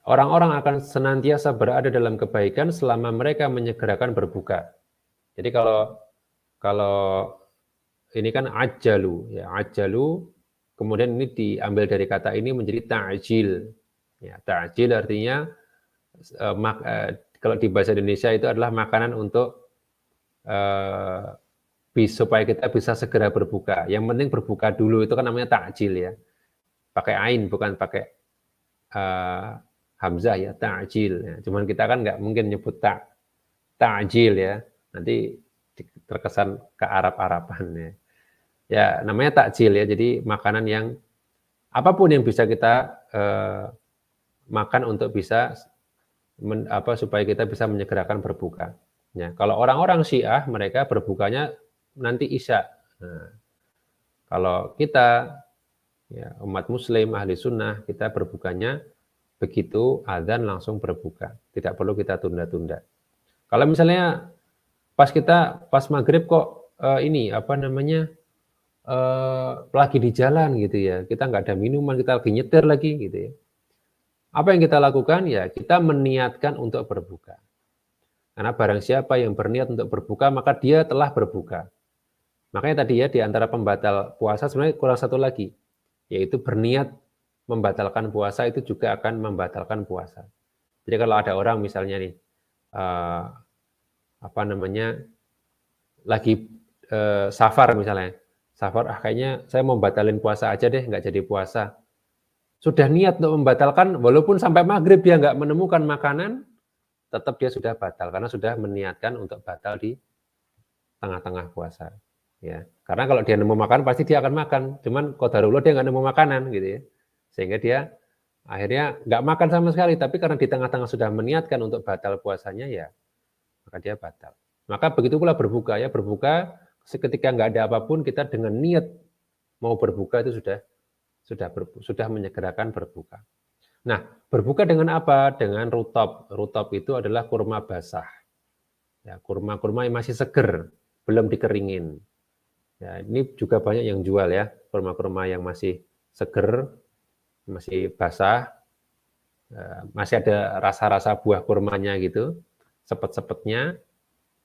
Orang-orang akan senantiasa berada dalam kebaikan selama mereka menyegerakan berbuka. Jadi kalau ini kan ajjalu, ya ajjalu, kemudian ini diambil dari kata ini menjadi ta'jil. Ya, ta'jil artinya kalau di bahasa Indonesia itu adalah makanan untuk supaya kita bisa segera berbuka. Yang penting berbuka dulu, itu kan namanya takjil ya. Pakai ain, bukan pakai hamzah ya, takjil. Ya. Cuman kita kan nggak mungkin nyebut takjil ya. Nanti terkesan ke Arab-Araban ya. Ya, namanya takjil ya. Jadi makanan yang apapun yang bisa kita makan untuk bisa supaya kita bisa menyegerakan berbuka. Ya, kalau orang-orang Syiah mereka berbukanya nanti Isya. Nah, kalau kita ya, umat Muslim ahli sunnah kita berbukanya begitu azan langsung berbuka, tidak perlu kita tunda-tunda. Kalau misalnya pas maghrib kok lagi di jalan gitu ya, kita nggak ada minuman, kita lagi nyetir lagi gitu ya. Apa yang kita lakukan ya kita meniatkan untuk berbuka. Karena barang siapa yang berniat untuk berbuka maka dia telah berbuka. Makanya tadi ya di antara pembatal puasa sebenarnya kurang satu lagi, yaitu berniat membatalkan puasa itu juga akan membatalkan puasa. Jadi kalau ada orang misalnya nih lagi safar misalnya, kayaknya saya mau batalin puasa aja deh, nggak jadi puasa. Sudah niat untuk membatalkan, walaupun sampai maghrib dia nggak menemukan makanan, tetap dia sudah batal karena sudah meniatkan untuk batal di tengah-tengah puasa. Ya, karena kalau dia nemu makan pasti dia akan makan. Cuman qadarullah dia nggak nemu makanan gitu ya, sehingga dia akhirnya nggak makan sama sekali. Tapi karena di tengah-tengah sudah meniatkan untuk batal puasanya ya, maka dia batal. Maka begitu pula berbuka ya, berbuka ketika nggak ada apapun kita dengan niat mau berbuka itu sudah menyegerakan berbuka. Nah, berbuka dengan apa? Dengan rutab. Rutab itu adalah kurma basah. Ya, kurma yang masih seger. belum dikeringin. Ya, ini juga banyak yang jual ya, kurma-kurma yang masih seger, masih basah, masih ada rasa-rasa buah kurmanya gitu, sepet-sepetnya,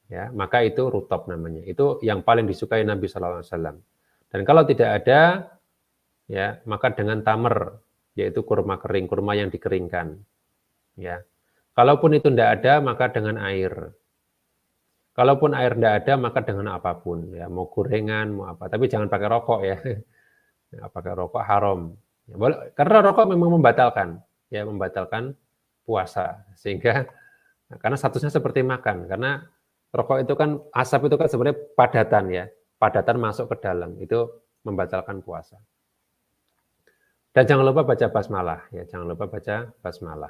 ya, maka itu rutop namanya. Itu yang paling disukai Nabi SAW. Dan kalau tidak ada, ya, maka dengan tamer, yaitu kurma kering, kurma yang dikeringkan. Ya, kalaupun itu tidak ada, maka dengan air. Kalaupun air tidak ada, maka dengan apapun, ya, mau gorengan, mau apa. Tapi jangan pakai rokok ya. Pakai rokok haram. Ya, karena rokok memang membatalkan, ya, membatalkan puasa. Sehingga karena statusnya seperti makan. Karena rokok itu kan, asap itu kan sebenarnya padatan ya. Padatan masuk ke dalam, itu membatalkan puasa. Dan jangan lupa baca basmalah, ya, jangan lupa baca basmalah.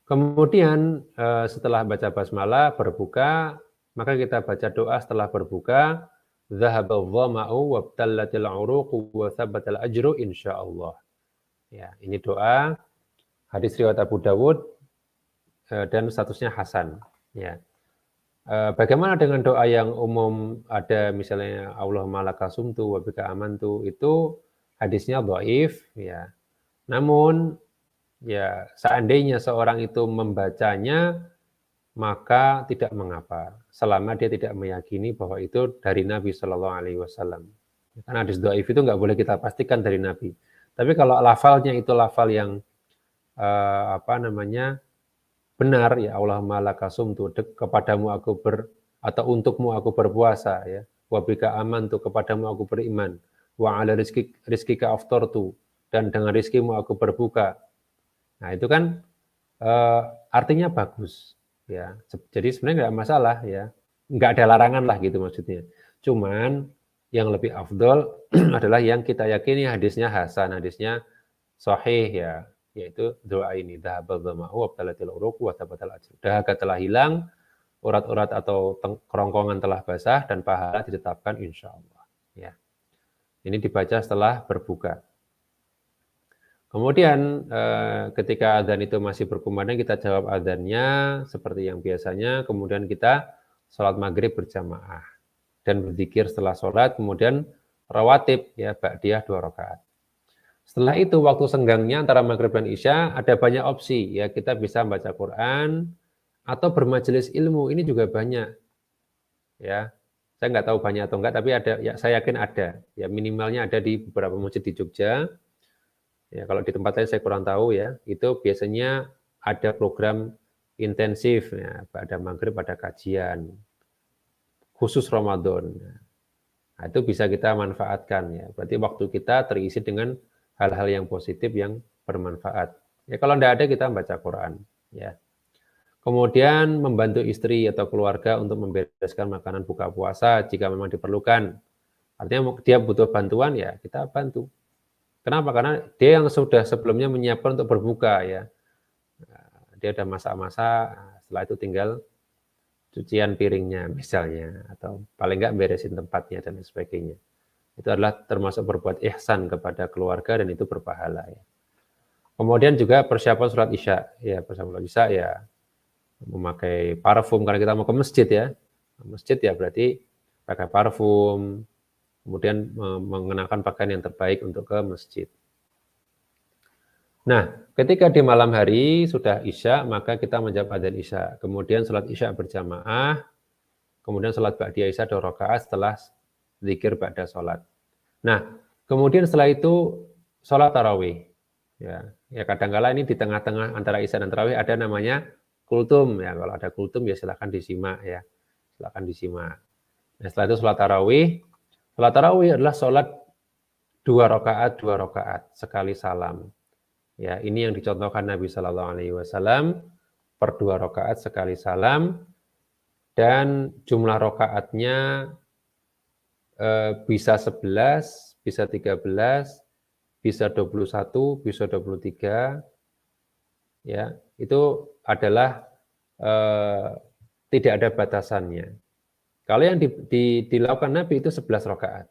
Kemudian setelah baca basmalah berbuka, maka kita baca doa setelah berbuka, dzahabadh dhama'u wabtallatil 'uruqu wa tsabatal ajru insyaallah. Ya, ini doa hadis riwayat Abu Dawud dan statusnya hasan, ya. Bagaimana dengan doa yang umum ada misalnya Allahumma laka sumtu wa bika amantu, itu hadisnya dhaif, ya. Namun ya, seandainya seorang itu membacanya, maka tidak mengapa, selama dia tidak meyakini bahwa itu dari Nabi Shallallahu Alaihi Wasallam. Karena hadis dhaif itu nggak boleh kita pastikan dari Nabi. Tapi kalau lafalnya itu lafal yang benar, ya, Allahumma laka sumtu, kepadamu aku atau untukmu aku berpuasa, ya, wa bika amantu, kepadamu aku beriman, wa ala rizkika aftartu, dan dengan rizkimu aku berbuka. Nah, itu kan artinya bagus, ya. Jadi sebenarnya nggak masalah, ya, nggak ada larangan lah gitu maksudnya. Cuman yang lebih afdol adalah yang kita yakini hadisnya hasan, hadisnya sahih, ya, yaitu doa ini, dhahabadh dhama'u wabtalatil uruqu wa tsabatal ajru. Dahaga telah hilang, urat-urat atau kerongkongan telah basah, dan pahala ditetapkan insyaallah, ya. Ini dibaca setelah berbuka. Kemudian ketika adzan itu masih berkumandang, kita jawab adzannya seperti yang biasanya, kemudian kita sholat maghrib berjamaah dan berzikir setelah sholat, kemudian rawatib, ya, ba'diyah 2 rakaat. Setelah itu waktu senggangnya antara maghrib dan isya ada banyak opsi, ya, kita bisa baca Quran atau bermajelis ilmu, ini juga banyak, ya. Saya nggak tahu banyak atau enggak, tapi ada, ya, saya yakin ada, ya, minimalnya ada di beberapa masjid di Jogja. Ya, kalau di tempat lain saya kurang tahu, ya. Itu biasanya ada program intensif, ya, pada maghrib ada kajian khusus Ramadan. Nah, itu bisa kita manfaatkan, ya. Berarti waktu kita terisi dengan hal-hal yang positif yang bermanfaat. Ya, kalau tidak ada kita baca Quran, ya. Kemudian membantu istri atau keluarga untuk membereskan makanan buka puasa jika memang diperlukan. Artinya dia butuh bantuan, ya, kita bantu. Kenapa? Karena dia yang sudah sebelumnya menyiapkan untuk berbuka, ya. Dia sudah masak-masak, setelah itu tinggal cucian piringnya misalnya, atau paling enggak beresin tempatnya dan sebagainya. Itu adalah termasuk berbuat ihsan kepada keluarga dan itu berpahala, ya. Kemudian juga persiapan sholat isya, ya, persiapan sholat isya, ya, memakai parfum karena kita mau ke masjid, ya. Masjid, ya, berarti pakai parfum, kemudian mengenakan pakaian yang terbaik untuk ke masjid. Nah, ketika di malam hari sudah isya, maka kita menjawab adzan isya. Kemudian sholat isya berjamaah, kemudian sholat ba'diyah isya 2 rakaat setelah zikir ba'da sholat. Nah, kemudian setelah itu sholat tarawih. Ya, kadang-kala ini di tengah-tengah antara isya dan tarawih ada namanya kultum. Ya, kalau ada kultum, ya, silakan disimak, ya. Silakan disimak. Nah, setelah itu sholat tarawih. Sholat tarawih adalah sholat 2 rakaat sekali salam. Ya, ini yang dicontohkan Nabi Shallallahu Alaihi Wasallam, per 2 rakaat sekali salam, dan jumlah rakaatnya bisa 11, bisa 13, bisa 21, bisa 23, ya, itu adalah tidak ada batasannya. Kalau yang dilakukan Nabi itu 11 rakaat.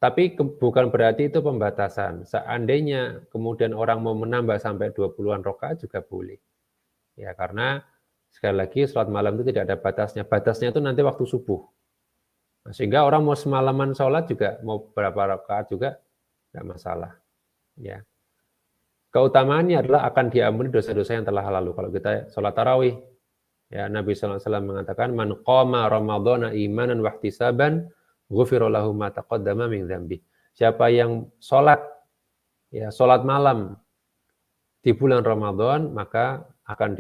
Tapi bukan berarti itu pembatasan. Seandainya kemudian orang mau menambah sampai 20-an rakaat juga boleh. Ya, karena sekali lagi sholat malam itu tidak ada batasnya. Batasnya itu nanti waktu subuh. Nah, sehingga orang mau semalaman sholat juga, mau berapa rakaat juga nggak masalah. Ya. Keutamaannya adalah akan diampuni dosa-dosa yang telah lalu. Kalau kita sholat tarawih, ya Nabi SAW mengatakan, man qama ramadhana imanan wahtisaban, ghufira lahu ma taqaddama min dzambi. Siapa yang sholat, ya sholat malam di bulan Ramadan, maka akan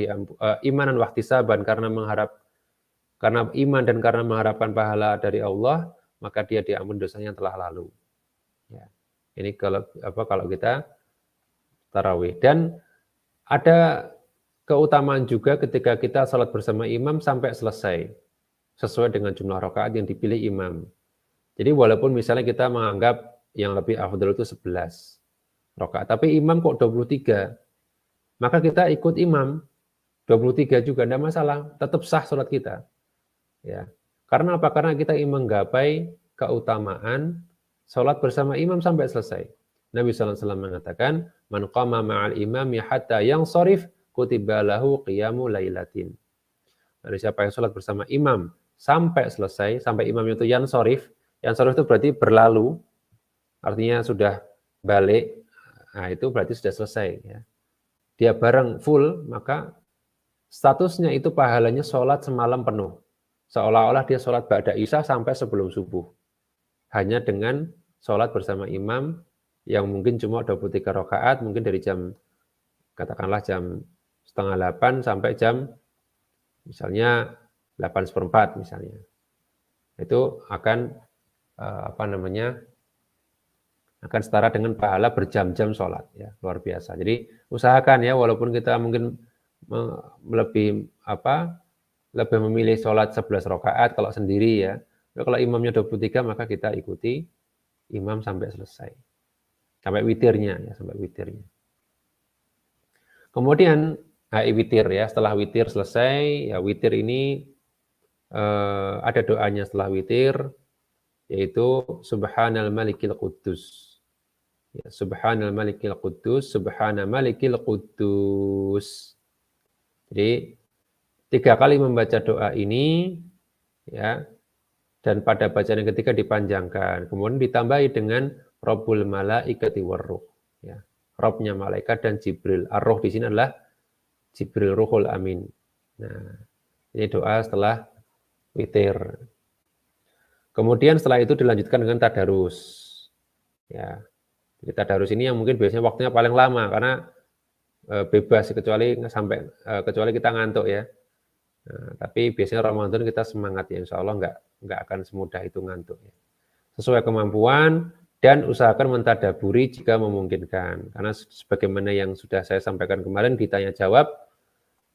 imanan wahtisaban karena iman dan karena mengharapkan pahala dari Allah, maka dia diampuni dosanya yang telah lalu. Ya. Ini kalau kita tarawih. Dan ada keutamaan juga ketika kita sholat bersama imam sampai selesai, sesuai dengan jumlah rakaat yang dipilih imam. Jadi walaupun misalnya kita menganggap yang lebih afdal itu 11 rakaat, tapi imam kok 23, maka kita ikut imam 23 juga, tidak masalah, tetap sah sholat kita. Ya. Karena apa? Karena kita ingin menggapai keutamaan sholat bersama imam sampai selesai. Nabi SAW mengatakan, man qama ma'al imami hatta yang sorif kutiba lahu qiyamu lailatin. Dari siapa yang sholat bersama imam sampai selesai, sampai imam itu yang sorif itu berarti berlalu, artinya sudah balik, nah itu berarti sudah selesai. Ya. Dia bareng full, maka statusnya itu pahalanya sholat semalam penuh. Seolah-olah dia sholat ba'da isya sampai sebelum subuh. Hanya dengan sholat bersama imam yang mungkin cuma 23 rakaat, mungkin dari katakanlah jam 7:30 sampai jam misalnya 8:15 misalnya. Itu akan akan setara dengan pahala berjam-jam sholat, ya, luar biasa. Jadi usahakan ya, walaupun kita mungkin lebih memilih sholat 11 rakaat kalau sendiri ya. Kalau imamnya 23 maka kita ikuti imam sampai selesai. Sampai witirnya ya, sampai witirnya. Kemudian witir ya, setelah witir selesai, ya witir ini ada doanya setelah witir, yaitu Subhanal Malikil Quddus. Ya, Subhanal Malikil Quddus, Subhana Malikil Quddus. Jadi 3 kali membaca doa ini, ya, dan pada bacaan yang ketiga dipanjangkan. Kemudian ditambahi dengan Rabbul Malaikati Warruh. Ya, Robnya malaikat dan Jibril. Ar-Ruh di sini adalah Jibril Ruhul Amin. Nah, ini doa setelah witir. Kemudian setelah itu dilanjutkan dengan tadarus. Ya, jadi tadarus ini yang mungkin biasanya waktunya paling lama karena bebas kecuali kita ngantuk ya. Nah, tapi biasanya Ramadan kita semangat ya, insya Allah nggak akan semudah itu ngantuk ya. Sesuai kemampuan dan usahakan mentadaburi jika memungkinkan. Karena sebagaimana yang sudah saya sampaikan kemarin ditanya jawab,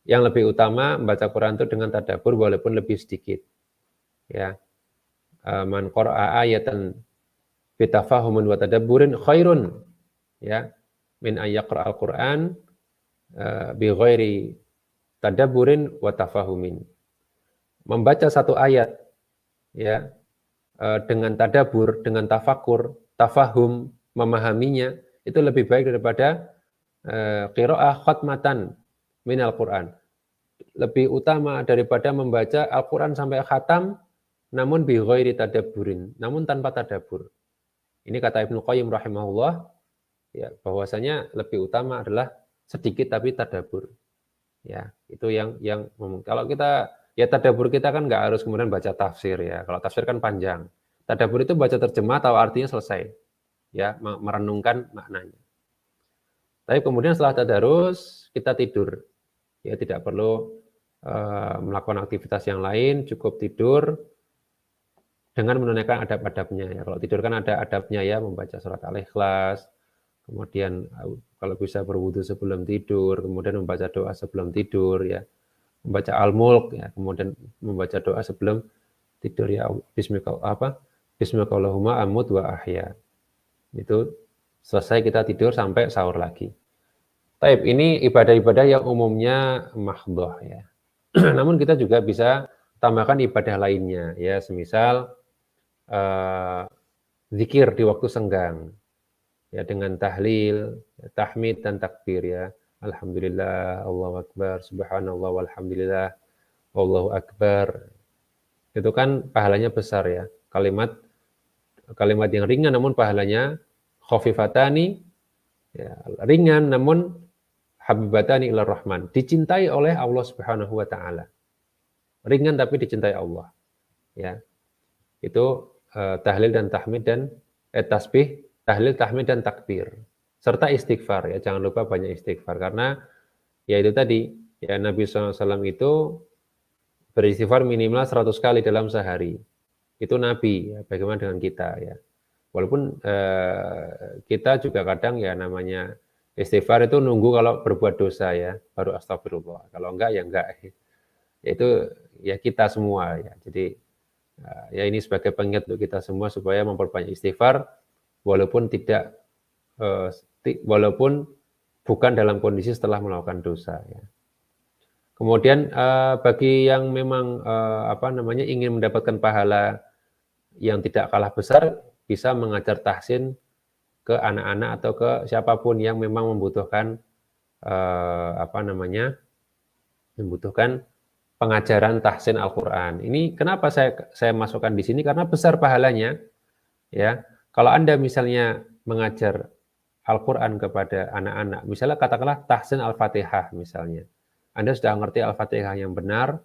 yang lebih utama membaca Quran itu dengan tadabur walaupun lebih sedikit. Ya. Man qara'a ayatan bitafahumun wa tadabburin khairun ya min ayyaqra'al Qur'an bi ghairi tadabburin wa tafahumin. Membaca satu ayat ya dengan tadabur, dengan tafakur, tafahum, memahaminya itu lebih baik daripada qiraah khatmatan minal Qur'an. Lebih utama daripada membaca Al-Qur'an sampai khatam namun bi ghairi tadabburin, namun tanpa tadabur. Ini kata Ibnu Qayyim rahimahullah ya, bahwasanya lebih utama adalah sedikit tapi tadabur. Ya, itu yang kalau kita ya tadabur kita kan nggak harus kemudian baca tafsir ya. Kalau tafsir kan panjang. Tadabur itu baca terjemah tahu artinya selesai. Ya, merenungkan maknanya. Tapi kemudian setelah tadarus kita tidur. Ya, tidak perlu melakukan aktivitas yang lain, cukup tidur dengan menunaikan adab-adabnya ya. Kalau tidur kan ada adabnya ya, membaca surat Al-Ikhlas, kemudian kalau bisa berwudu sebelum tidur, kemudian membaca doa sebelum tidur ya, membaca Al-Mulk ya, kemudian membaca doa sebelum tidur ya, Bismillahirrahmanirrahim amut wa ahya. Itu selesai kita tidur sampai sahur lagi. Taib, ini ibadah-ibadah yang umumnya mahdhah ya. Namun kita juga bisa tambahkan ibadah lainnya ya, semisal zikir di waktu senggang ya, dengan tahlil, tahmid dan takbir ya. Alhamdulillah, Allahu Akbar, subhanallah walhamdulillah, Allahu Akbar. itu kan pahalanya besar ya. Kalimat yang ringan namun pahalanya khafifatani, ya, ringan namun habibatani ilar rahman, dicintai oleh Allah Subhanahu wa taala. Ringan tapi dicintai Allah. Ya. Itu tahlil dan tahmid dan tasbih, tahlil, tahmid dan takbir. Serta istighfar ya, jangan lupa banyak istighfar karena ya itu tadi, ya Nabi SAW itu beristighfar minimal 100 kali dalam sehari. Itu Nabi, ya, bagaimana dengan kita ya. Walaupun kita juga kadang ya namanya istighfar itu nunggu kalau berbuat dosa ya, baru astagfirullah. Kalau enggak ya enggak. Itu ya kita semua ya. Jadi ya ini sebagai pengingat untuk kita semua supaya memperbanyak istighfar walaupun walaupun bukan dalam kondisi setelah melakukan dosa ya. Kemudian bagi yang memang ingin mendapatkan pahala yang tidak kalah besar, bisa mengajar tahsin ke anak-anak atau ke siapapun yang memang membutuhkan membutuhkan pengajaran tahsin Al-Qur'an. Ini kenapa saya masukkan di sini karena besar pahalanya ya. Kalau Anda misalnya mengajar Al-Qur'an kepada anak-anak, misalnya katakanlah tahsin Al-Fatihah misalnya. Anda sudah mengerti Al-Fatihah yang benar,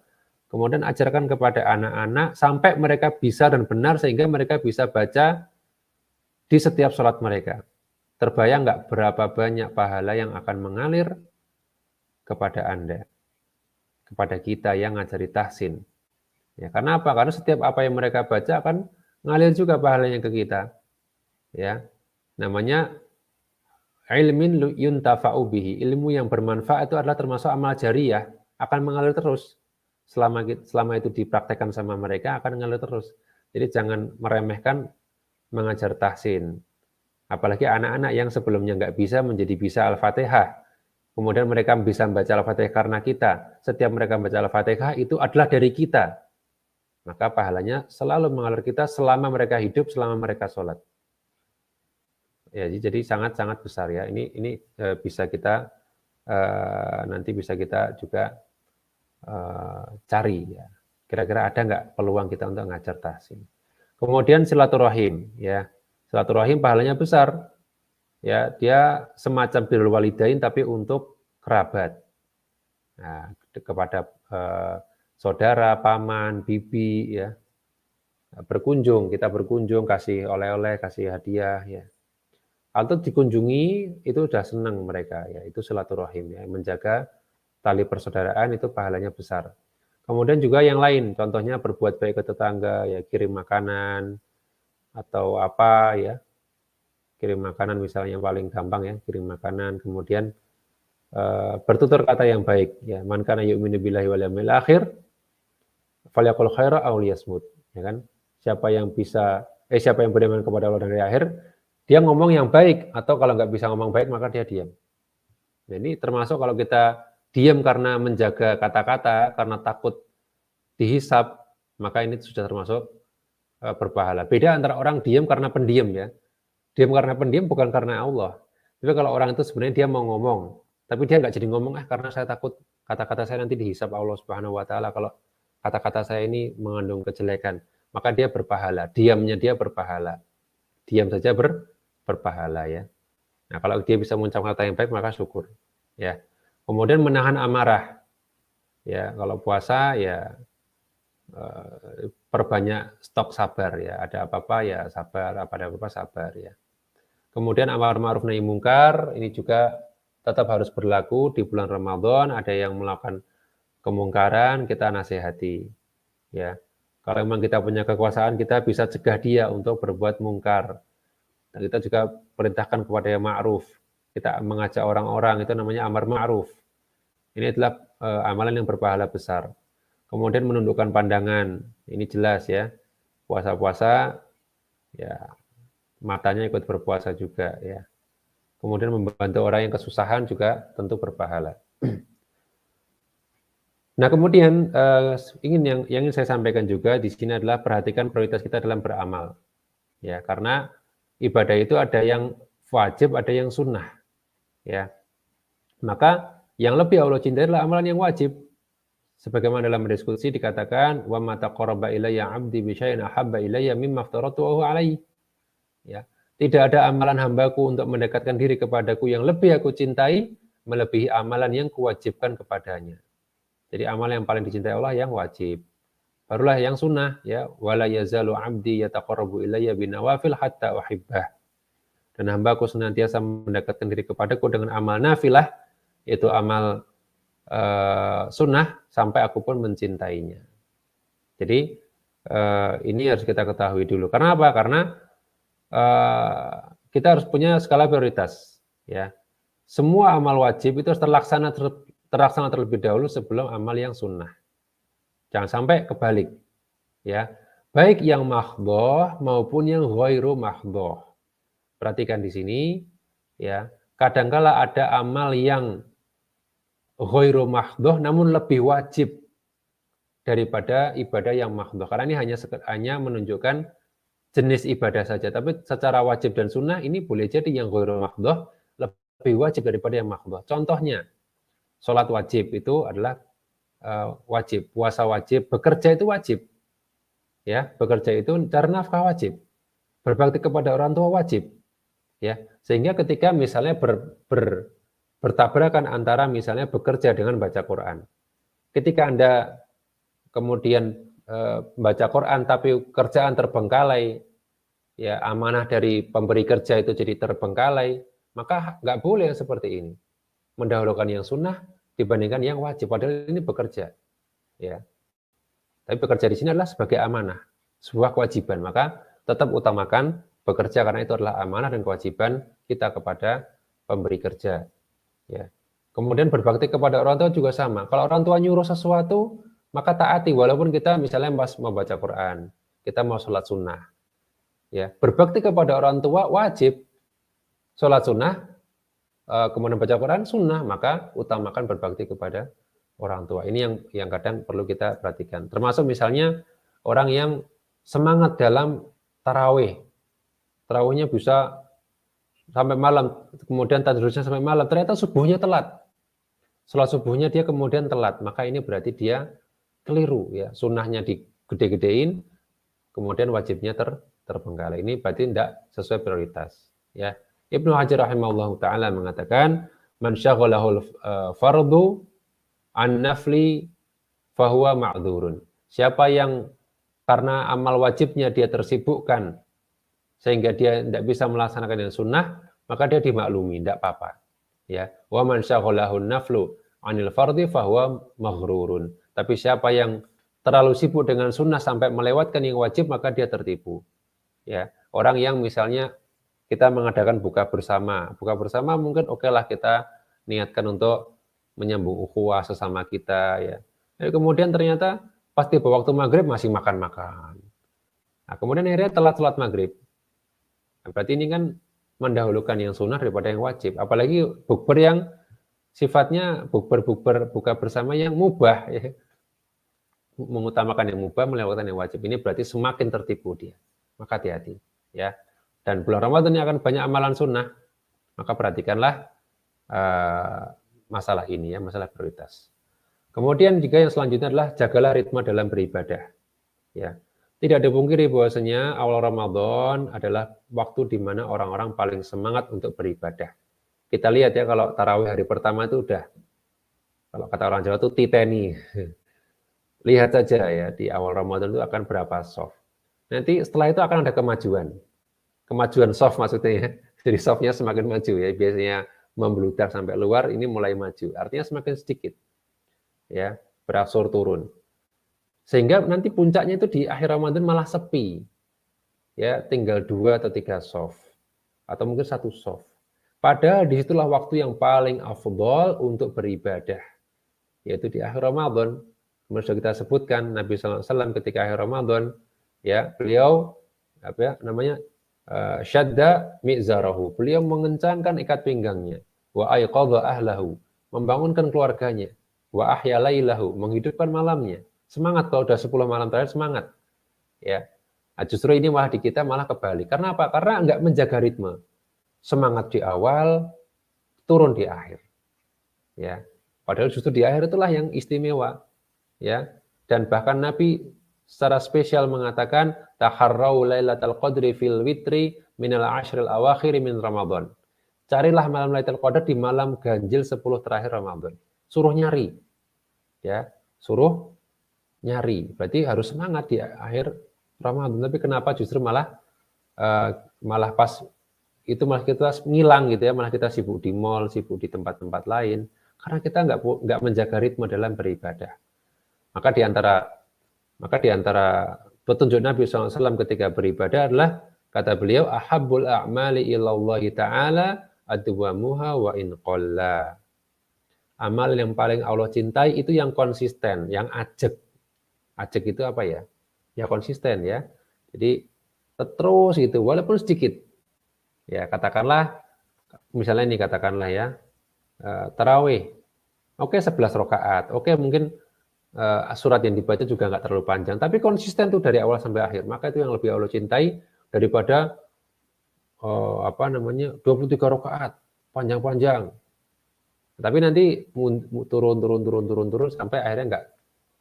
kemudian ajarkan kepada anak-anak sampai mereka bisa dan benar sehingga mereka bisa baca di setiap sholat mereka. Terbayang nggak berapa banyak pahala yang akan mengalir kepada Anda, kepada kita yang ngajari tahsin. Ya, karena apa? Karena setiap apa yang mereka baca akan ngalir juga pahalanya ke kita. Ya, namanya ilmin yuntafa'u bihi, ilmu yang bermanfaat itu adalah termasuk amal jariyah, akan mengalir terus. Selama itu dipraktekkan sama mereka akan mengalir terus. Jadi jangan meremehkan mengajar tahsin. Apalagi anak-anak yang sebelumnya nggak bisa menjadi bisa Al-Fatihah. Kemudian mereka bisa membaca Al-Fatihah karena kita. Setiap mereka membaca Al-Fatihah itu adalah dari kita. Maka pahalanya selalu mengalir kita selama mereka hidup, selama mereka sholat. Ya, jadi sangat-sangat besar ya. Ini bisa kita nanti bisa kita juga cari ya. Kira-kira ada nggak peluang kita untuk ngajar tahsin. Kemudian silaturahim ya. Silaturahim pahalanya besar. Ya, dia semacam birrul walidain tapi untuk kerabat. Nah, kepada saudara, paman, bibi ya. Kita berkunjung, kasih oleh-oleh, kasih hadiah ya. Atau dikunjungi itu sudah senang mereka ya, itu silaturahim ya, menjaga tali persaudaraan itu pahalanya besar. Kemudian juga yang lain, contohnya berbuat baik ke tetangga ya, kirim makanan atau apa ya, kirim makanan misalnya yang paling gampang ya, kirim makanan, kemudian bertutur kata yang baik ya, man kana yu'minu billahi wal yawmil akhir falyaqul khaira aw liyasmut, ya kan? Siapa yang beriman kepada Allah dan hari akhir, dia ngomong yang baik, atau kalau nggak bisa ngomong baik maka dia diam. Nah, ini termasuk kalau kita diam karena menjaga kata-kata, karena takut dihisab, maka ini sudah termasuk berpahala. Beda antara orang diam karena pendiam ya. Diam karena pendiam bukan karena Allah. Tapi kalau orang itu sebenarnya dia mau ngomong, tapi dia nggak jadi ngomong karena saya takut kata-kata saya nanti dihisab Allah Subhanahu wa taala kalau kata-kata saya ini mengandung kejelekan, maka dia berpahala. Diamnya dia berpahala. Diam saja berpahala ya. Nah, kalau dia bisa mengucapkan kata yang baik maka syukur ya. Kemudian menahan amarah. Ya, kalau puasa ya perbanyak stok sabar ya. Ada apa-apa ya sabar, ada apa-apa sabar ya. Kemudian amar ma'ruf nahi mungkar ini juga tetap harus berlaku di bulan Ramadan. Ada yang melakukan kemungkaran, kita nasihati ya. Kalau memang kita punya kekuasaan, kita bisa cegah dia untuk berbuat mungkar. Dan kita juga perintahkan kepada yang ma'ruf. Kita mengajak orang-orang, itu namanya amar ma'ruf. Ini adalah amalan yang berpahala besar. Kemudian menundukkan pandangan, ini jelas ya. Puasa-puasa, ya matanya ikut berpuasa juga ya. Kemudian membantu orang yang kesusahan juga tentu berpahala. Nah, kemudian yang ingin saya sampaikan juga di sini adalah perhatikan prioritas kita dalam beramal. Ya, karena ibadah itu ada yang wajib, ada yang sunnah. Ya. Maka yang lebih Allah cintai adalah amalan yang wajib. Sebagaimana dalam diskusi dikatakan wa ma taqarraba ilayya 'abdi bi syai'in ahabba ilayya mimma aftaratuhu alaihi. Ya. Tidak ada amalan hambaku untuk mendekatkan diri kepadaku yang lebih aku cintai melebihi amalan yang kuwajibkan kepadanya. Jadi amalan yang paling dicintai Allah yang wajib. Barulah yang sunnah, ya, wala yazalu 'abdi yataqarrabu ilayya binawafil hatta uhibbah. Dan hambaku senantiasa mendekatkan diri kepadaku dengan amal nafilah, yaitu amal sunnah, sampai aku pun mencintainya. Jadi ini harus kita ketahui dulu. Karena apa? Karena kita harus punya skala prioritas. Ya, semua amal wajib itu harus terlaksana terlebih dahulu sebelum amal yang sunnah. Jangan sampai kebalik. Ya, baik yang mahdhoh maupun yang ghairu mahdhoh. Perhatikan di sini, ya. Kadangkala ada amal yang ghairu mahdhoh namun lebih wajib daripada ibadah yang mahdhoh. Karena ini hanya menunjukkan jenis ibadah saja, tapi secara wajib dan sunnah ini boleh jadi yang ghairu mahdhoh lebih wajib daripada yang mahdhoh. Contohnya, sholat wajib itu adalah wajib, puasa wajib, bekerja itu wajib. Ya, bekerja itu cari nafkah wajib. Berbakti kepada orang tua wajib. Ya, sehingga ketika misalnya bertabrakan antara misalnya bekerja dengan baca Quran. Ketika Anda kemudian baca Quran tapi kerjaan terbengkalai, ya, amanah dari pemberi kerja itu jadi terbengkalai, maka nggak boleh yang seperti ini. Mendahulukan yang sunnah dibandingkan yang wajib, padahal ini bekerja. Ya. Tapi bekerja di sini adalah sebagai amanah, sebuah kewajiban, maka tetap utamakan bekerja karena itu adalah amanah dan kewajiban kita kepada pemberi kerja. Ya. Kemudian berbakti kepada orang tua juga sama. Kalau orang tua nyuruh sesuatu, maka taati walaupun kita misalnya mau baca Quran, kita mau sholat sunnah. Ya, berbakti kepada orang tua wajib, sholat sunnah, kemudian baca Quran sunnah, maka utamakan berbakti kepada orang tua. Ini yang kadang perlu kita perhatikan. Termasuk misalnya orang yang semangat dalam tarawih. Tarawihnya bisa sampai malam, kemudian tahajudnya sampai malam, ternyata subuhnya telat. Sholat subuhnya dia kemudian telat, maka ini berarti dia keliru, ya. Sunnahnya digede-gedein, kemudian wajibnya terbengkalai. Ini berarti tidak sesuai prioritas, ya. Ibnu Hajar rahimahullah taala mengatakan, man syaghalahul fardu an nafli fahuwa ma'dzurun. Siapa yang karena amal wajibnya dia tersibukkan sehingga dia tidak bisa melaksanakan yang sunnah, maka dia dimaklumi, tidak apa-apa. Ya, wa man syaghalahun naflu anil fardi fahuwa maghrurun. Tapi siapa yang terlalu sibuk dengan sunnah sampai melewatkan yang wajib, maka dia tertipu. Ya, orang yang misalnya kita mengadakan buka bersama mungkin okelah kita niatkan untuk menyambung ukhuwah sesama kita, ya. Kemudian ternyata pas tiba waktu maghrib masih makan-makan. Nah, kemudian akhirnya telat sholat maghrib. Nah, berarti ini kan mendahulukan yang sunnah daripada yang wajib. Apalagi bukber yang sifatnya bukber buka bersama yang mubah, ya. Mengutamakan yang mubah, melewatkan yang wajib. Ini berarti semakin tertipu dia. Maka hati-hati, ya. Dan bulan Ramadan ini akan banyak amalan sunnah. Maka perhatikanlah masalah ini, ya, masalah prioritas. Kemudian juga yang selanjutnya adalah jagalah ritme dalam beribadah. Ya. Tidak dipungkiri bahwasanya awal Ramadan adalah waktu di mana orang-orang paling semangat untuk beribadah. Kita lihat ya, kalau tarawih hari pertama itu udah, kalau kata orang Jawa itu titeni. Lihat saja ya, di awal Ramadan itu akan berapa soft. Nanti setelah itu akan ada kemajuan soft maksudnya ya. Jadi softnya semakin maju ya, biasanya membludak sampai luar, ini mulai maju. Artinya semakin sedikit, ya, berangsur turun. Sehingga nanti puncaknya itu di akhir Ramadan malah sepi. Ya, tinggal 2 atau 3 soft. Atau mungkin 1 soft. Padahal disitulah waktu yang paling afdol untuk beribadah. Yaitu di akhir Ramadan. Kemudian sudah kita sebutkan, Nabi SAW ketika akhir Ramadan, ya, beliau, syadda mi'zarahu. Beliau mengencangkan ikat pinggangnya. Wa ayqadha ahlahu. Membangunkan keluarganya. Wa ahya lailahu. Menghidupkan malamnya. Semangat, kalau udah 10 malam terakhir semangat. Ya. Nah, justru ini malah di kita malah kebalik. Karena apa? Karena enggak menjaga ritme. Semangat di awal, turun di akhir. Ya. Padahal justru di akhir itulah yang istimewa. ya. Dan bahkan Nabi secara spesial mengatakan taharrau lailatul qadri fil witri minal ashril awakhir min Ramadan. Carilah malam Lailatul Qadar di malam ganjil 10 terakhir Ramadan. Suruh nyari. Ya, suruh nyari. Berarti harus semangat di akhir Ramadan. Tapi kenapa justru malah pas itu malah kita ngilang gitu ya, malah kita sibuk di mall, sibuk di tempat-tempat lain karena kita nggak menjaga ritme dalam beribadah. Maka di antara petunjuk Nabi SAW ketika beribadah adalah kata beliau ahabbul a'mali ilallahi ta'ala adwamuha wa in qalla. Amal yang paling Allah cintai itu yang konsisten, yang ajeg. Ajeg itu apa ya? Ya konsisten ya. Jadi terus itu walaupun sedikit. Ya katakanlah misalnya ini katakanlah ya tarawih. Oke 11 rakaat. Oke mungkin surat yang dibaca juga nggak terlalu panjang, tapi konsisten tuh dari awal sampai akhir. Maka itu yang lebih Allah cintai daripada 23 rakaat panjang-panjang. Tapi nanti turun sampai akhirnya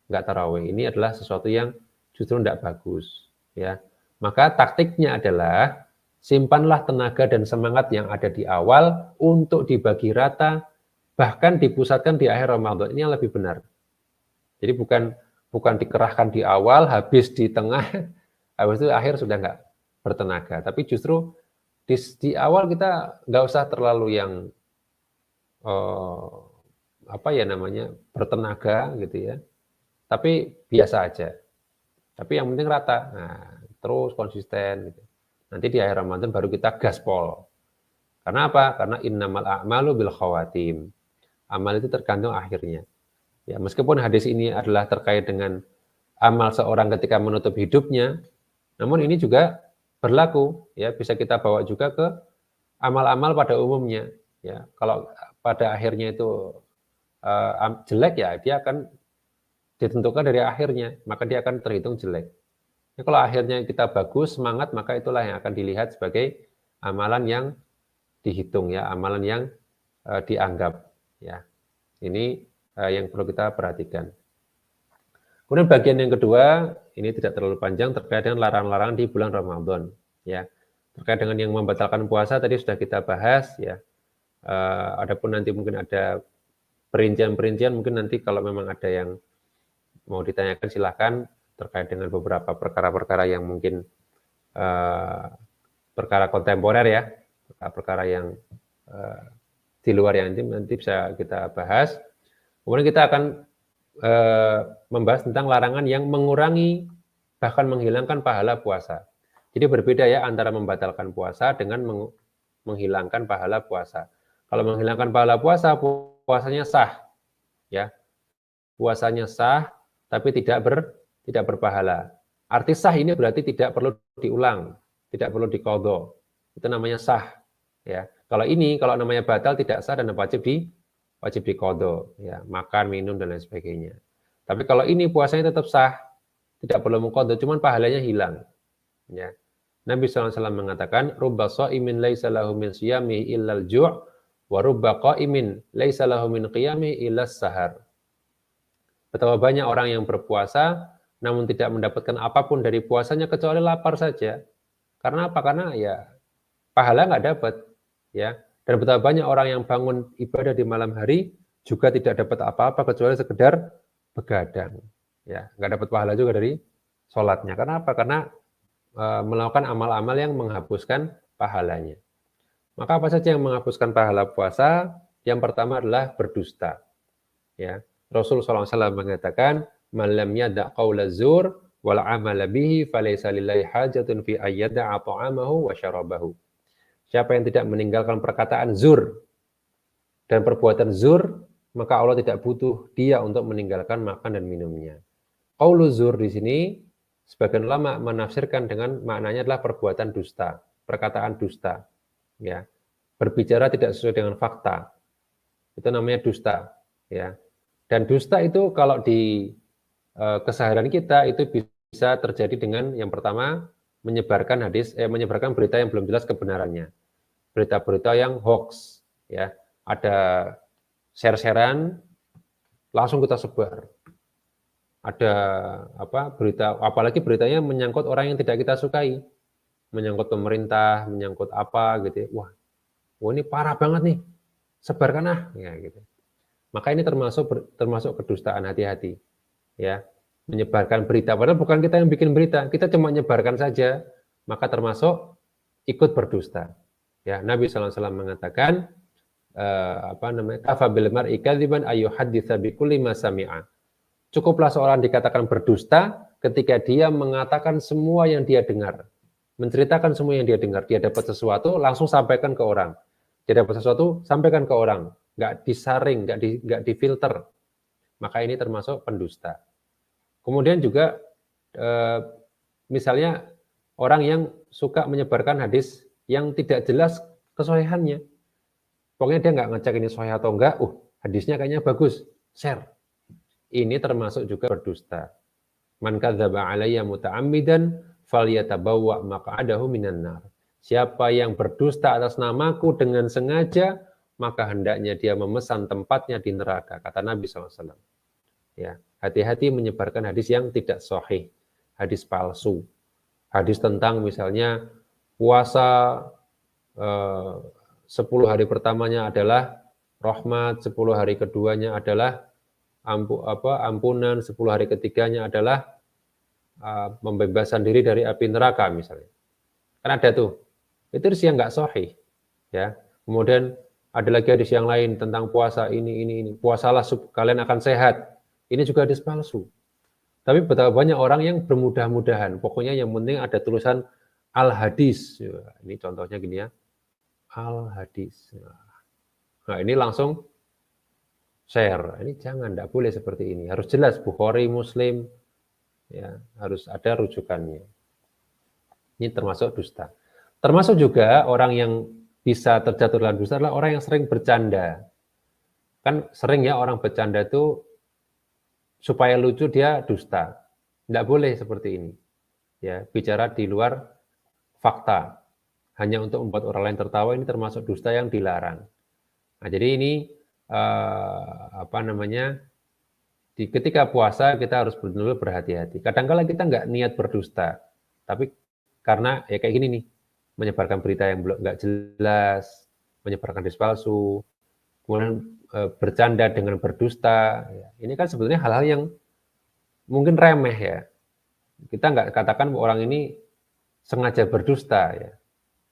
nggak tarawih. Ini adalah sesuatu yang justru tidak bagus, ya. Maka taktiknya adalah simpanlah tenaga dan semangat yang ada di awal untuk dibagi rata, bahkan dipusatkan di akhir Ramadan. Ini yang lebih benar. Jadi bukan dikerahkan di awal, habis di tengah, habis itu akhir sudah nggak bertenaga. Tapi justru di awal kita nggak usah terlalu yang bertenaga gitu ya. Tapi biasa aja. Tapi yang penting rata. Nah, terus konsisten gitu. Nanti di akhir Ramadan baru kita gaspol. Karena apa? Karena innamal a'malu bil khawatim. Amal itu tergantung akhirnya. Ya, meskipun hadis ini adalah terkait dengan amal seorang ketika menutup hidupnya, namun ini juga berlaku ya, bisa kita bawa juga ke amal-amal pada umumnya ya. Kalau pada akhirnya itu jelek ya, dia akan ditentukan dari akhirnya, maka dia akan terhitung jelek. Ya, kalau akhirnya kita bagus, semangat, maka itulah yang akan dilihat sebagai amalan yang dihitung ya, amalan yang dianggap ya. Ini yang perlu kita perhatikan. Kemudian bagian yang kedua, ini tidak terlalu panjang, terkait dengan larangan-larangan di bulan Ramadan. Ya, terkait dengan yang membatalkan puasa tadi sudah kita bahas. Ya, adapun nanti mungkin ada perincian-perincian, mungkin nanti kalau memang ada yang mau ditanyakan silahkan terkait dengan beberapa perkara-perkara yang mungkin perkara kontemporer ya, perkara yang di luar yang nanti bisa kita bahas. Kemudian kita akan membahas tentang larangan yang mengurangi bahkan menghilangkan pahala puasa. Jadi berbeda ya antara membatalkan puasa dengan menghilangkan pahala puasa. Kalau menghilangkan pahala puasa, puasanya sah, ya, puasanya sah, tapi tidak berpahala. Arti sah ini berarti tidak perlu diulang, tidak perlu diqadha. Itu namanya sah, ya. Kalau namanya batal tidak sah dan wajib diqadha, ya, makan, minum dan lain sebagainya. Tapi kalau ini puasanya tetap sah, tidak perlu mengqadha, cuman pahalanya hilang. Ya. Nabi SAW mengatakan, "Rubba sha'imin laisa lahu min siyamihi illal ju' wa rubba qa'imin laisa lahu min qiyamihi illas sahar." Betapa banyak orang yang berpuasa namun tidak mendapatkan apapun dari puasanya kecuali lapar saja. Karena apa? Karena ya pahala nggak dapat, ya. Dan betapa banyak orang yang bangun ibadah di malam hari juga tidak dapat apa-apa kecuali sekedar begadang. Ya, nggak dapat pahala juga dari sholatnya. Karena apa? Karena melakukan amal-amal yang menghapuskan pahalanya. Maka apa saja yang menghapuskan pahala puasa? Yang pertama adalah berdusta. Ya, Rasul SAW mengatakan, "Man lam yada' qaula zur wal 'amala bihi falaysa lillahi hajatun fi ayyada'a ta'amahu wa syarabahu." Siapa yang tidak meninggalkan perkataan zur dan perbuatan zur, maka Allah tidak butuh dia untuk meninggalkan makan dan minumnya. Qaulu zur di sini sebagian ulama menafsirkan dengan maknanya adalah perbuatan dusta, perkataan dusta, ya. Berbicara tidak sesuai dengan fakta. Itu namanya dusta, ya. Dan dusta itu kalau di keseharian kita itu bisa terjadi dengan yang pertama menyebarkan berita yang belum jelas kebenarannya. Berita-berita yang hoax, ya. Ada share-sharean langsung kita sebar. ada berita, apalagi beritanya menyangkut orang yang tidak kita sukai, menyangkut pemerintah, menyangkut apa gitu ya. Wah ini parah banget nih, sebarkan ya gitu. Maka ini termasuk kedustaan, hati-hati ya. Menyebarkan berita, padahal bukan kita yang bikin berita, kita cuma menyebarkan saja, maka termasuk ikut berdusta. Ya, Nabi SAW mengatakan kafa bil mar'i kadziban ayyuhadditsa bikulli ma sami'a. Cukuplah seorang dikatakan berdusta ketika dia mengatakan semua yang dia dengar. Menceritakan semua yang dia dengar. Dia dapat sesuatu, langsung sampaikan ke orang. Dia dapat sesuatu, sampaikan ke orang. Nggak disaring, nggak difilter. Maka ini termasuk pendusta. Kemudian juga misalnya orang yang suka menyebarkan hadis yang tidak jelas kesohihannya. Pokoknya dia nggak ngecek ini sahih atau enggak, hadisnya kayaknya bagus, share. Ini termasuk juga berdusta. Man kadzdzaba alayya muta'ammidan falyatabawwa maq'adahu minan nar. Siapa yang berdusta atas namaku dengan sengaja, maka hendaknya dia memesan tempatnya di neraka, kata Nabi SAW. Ya, hati-hati menyebarkan hadis yang tidak sahih, hadis palsu, hadis tentang misalnya puasa 10 hari pertamanya adalah rahmat, 10 hari keduanya adalah ampunan, 10 hari ketiganya adalah pembebasan diri dari api neraka misalnya. Kan ada tuh. Itu hadis yang nggak sahih. Ya. Kemudian ada lagi hadis yang lain tentang puasa ini. Puasalah kalian akan sehat. Ini juga hadis palsu. Tapi betapa banyak orang yang bermudah-mudahan. Pokoknya yang penting ada tulisan al-hadis. Ini contohnya gini ya. Al-hadis. Nah, ini langsung share. Ini jangan, tidak boleh seperti ini. Harus jelas Bukhari, Muslim, ya, harus ada rujukannya. Ini termasuk dusta. Termasuk juga orang yang bisa terjatuh dalam dusta adalah orang yang sering bercanda. Kan sering ya orang bercanda itu supaya lucu dia dusta. Tidak boleh seperti ini. Ya, bicara di luar fakta hanya untuk membuat orang lain tertawa, ini termasuk dusta yang dilarang. Nah, jadi ini ketika puasa kita harus benar-benar berhati-hati. Kadang-kala kita nggak niat berdusta, tapi karena ya kayak gini nih, menyebarkan berita yang nggak jelas, menyebarkan hadis palsu, kemudian bercanda dengan berdusta. Ini kan sebetulnya hal-hal yang mungkin remeh ya. Kita nggak katakan orang ini sengaja berdusta ya,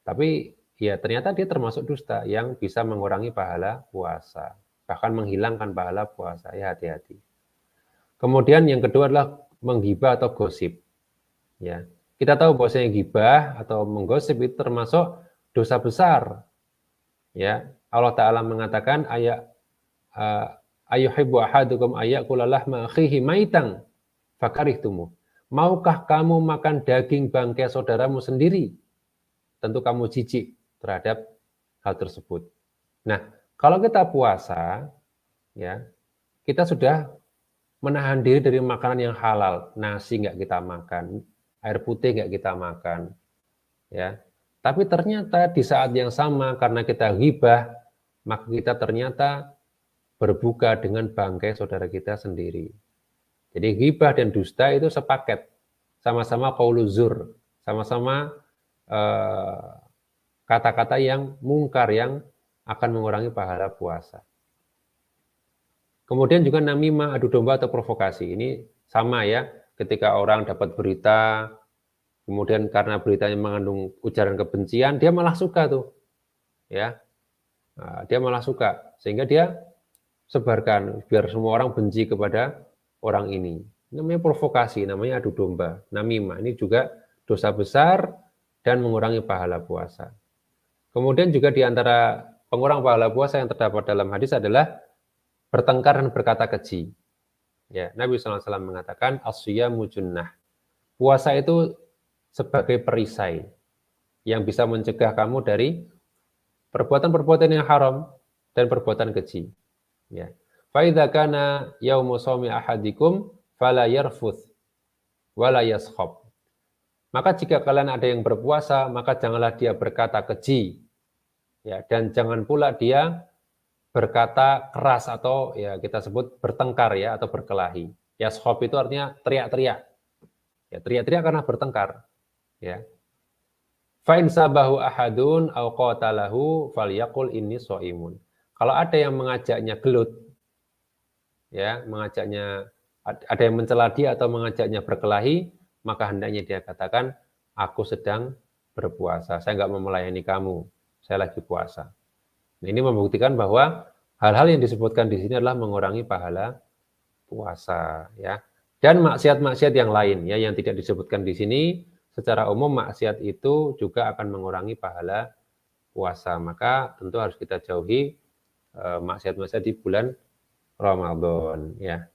tapi ya ternyata dia termasuk dusta yang bisa mengurangi pahala puasa, bahkan menghilangkan pahala puasa. Ya hati-hati. Kemudian yang kedua adalah menggibah atau gosip. Ya, kita tahu bahwasanya gibah atau menggosip itu termasuk dosa besar. Ya, Allah Ta'ala mengatakan ayuhibbu ahadukum ayakula lahma akhihi maitan fakarihtumu. Maukah kamu makan daging bangkai saudaramu sendiri? Tentu kamu jijik terhadap hal tersebut. Nah, kalau kita puasa, ya, kita sudah menahan diri dari makanan yang halal. Nasi nggak kita makan, air putih nggak kita makan, ya. Tapi ternyata di saat yang sama karena kita ghibah, maka kita ternyata berbuka dengan bangkai saudara kita sendiri. Jadi ghibah dan dusta itu sepaket, sama-sama qaulu zur, sama-sama kata-kata yang mungkar yang akan mengurangi pahala puasa. Kemudian juga namimah, adu domba atau provokasi. Ini sama ya, ketika orang dapat berita, kemudian karena beritanya mengandung ujaran kebencian, dia malah suka tuh. Ya. Nah, dia malah suka sehingga dia sebarkan biar semua orang benci kepada orang ini. Namanya provokasi, namanya adu domba, namimah. Ini juga dosa besar dan mengurangi pahala puasa. Kemudian juga di antara pengurang pahala puasa yang terdapat dalam hadis adalah bertengkar dan berkata keji. Ya, Nabi SAW mengatakan as-siyamu junnah. Puasa itu sebagai perisai yang bisa mencegah kamu dari perbuatan-perbuatan yang haram dan perbuatan keji. Ya. Fa idza kana yaumu shaumi ahadikum fala yarfuth wala yaskhab. Maka jika kalian ada yang berpuasa, maka janganlah dia berkata keji. Ya, dan jangan pula dia berkata keras atau ya kita sebut bertengkar ya atau berkelahi. Yashab itu artinya teriak-teriak. Ya, teriak-teriak karena bertengkar. Ya. Fa in sabahu ahadun aw qatalahu falyaqul inni shaimun. Kalau ada yang mengajaknya gelut, ya, mengajaknya ada yang mencela dia atau mengajaknya berkelahi, maka hendaknya dia katakan, aku sedang berpuasa, saya nggak mau melayani kamu, saya lagi puasa. Nah, ini membuktikan bahwa hal-hal yang disebutkan di sini adalah mengurangi pahala puasa, ya. Dan maksiat-maksiat yang lain, ya, yang tidak disebutkan di sini, secara umum maksiat itu juga akan mengurangi pahala puasa. Maka tentu harus kita jauhi maksiat-maksiat di bulan Ramadan, ya.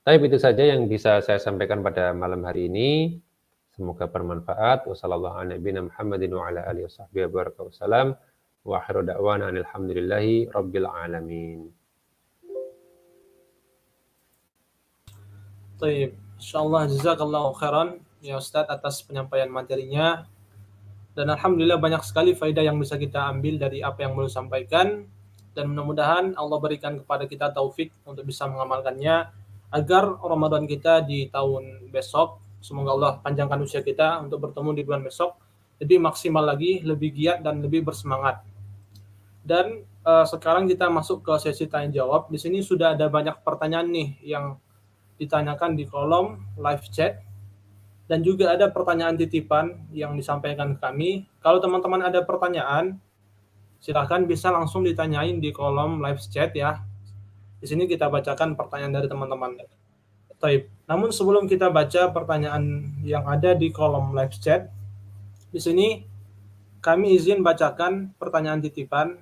Tapi itu saja yang bisa saya sampaikan pada malam hari ini. Semoga bermanfaat. Wassalamualaikum warahmatullahi wabarakatuh. Wa akhiru da'wana alhamdulillahi rabbil alamin. Baik, insyaallah jazakallahu khairan ya Ustadz atas penyampaian materinya. Dan alhamdulillah banyak sekali faedah yang bisa kita ambil dari apa yang beliau sampaikan, dan mudah-mudahan Allah berikan kepada kita taufik untuk bisa mengamalkannya agar Ramadan kita di tahun besok, semoga Allah panjangkan usia kita untuk bertemu di bulan besok lebih maksimal lagi, lebih giat dan lebih bersemangat. Dan sekarang kita masuk ke sesi tanya jawab. Di sini sudah ada banyak pertanyaan nih yang ditanyakan di kolom live chat, dan juga ada pertanyaan titipan yang disampaikan ke kami. Kalau teman-teman ada pertanyaan, silakan bisa langsung ditanyain di kolom live chat ya. Di sini kita bacakan pertanyaan dari teman-teman. Taib. Namun sebelum kita baca pertanyaan yang ada di kolom live chat, di sini kami izin bacakan pertanyaan titipan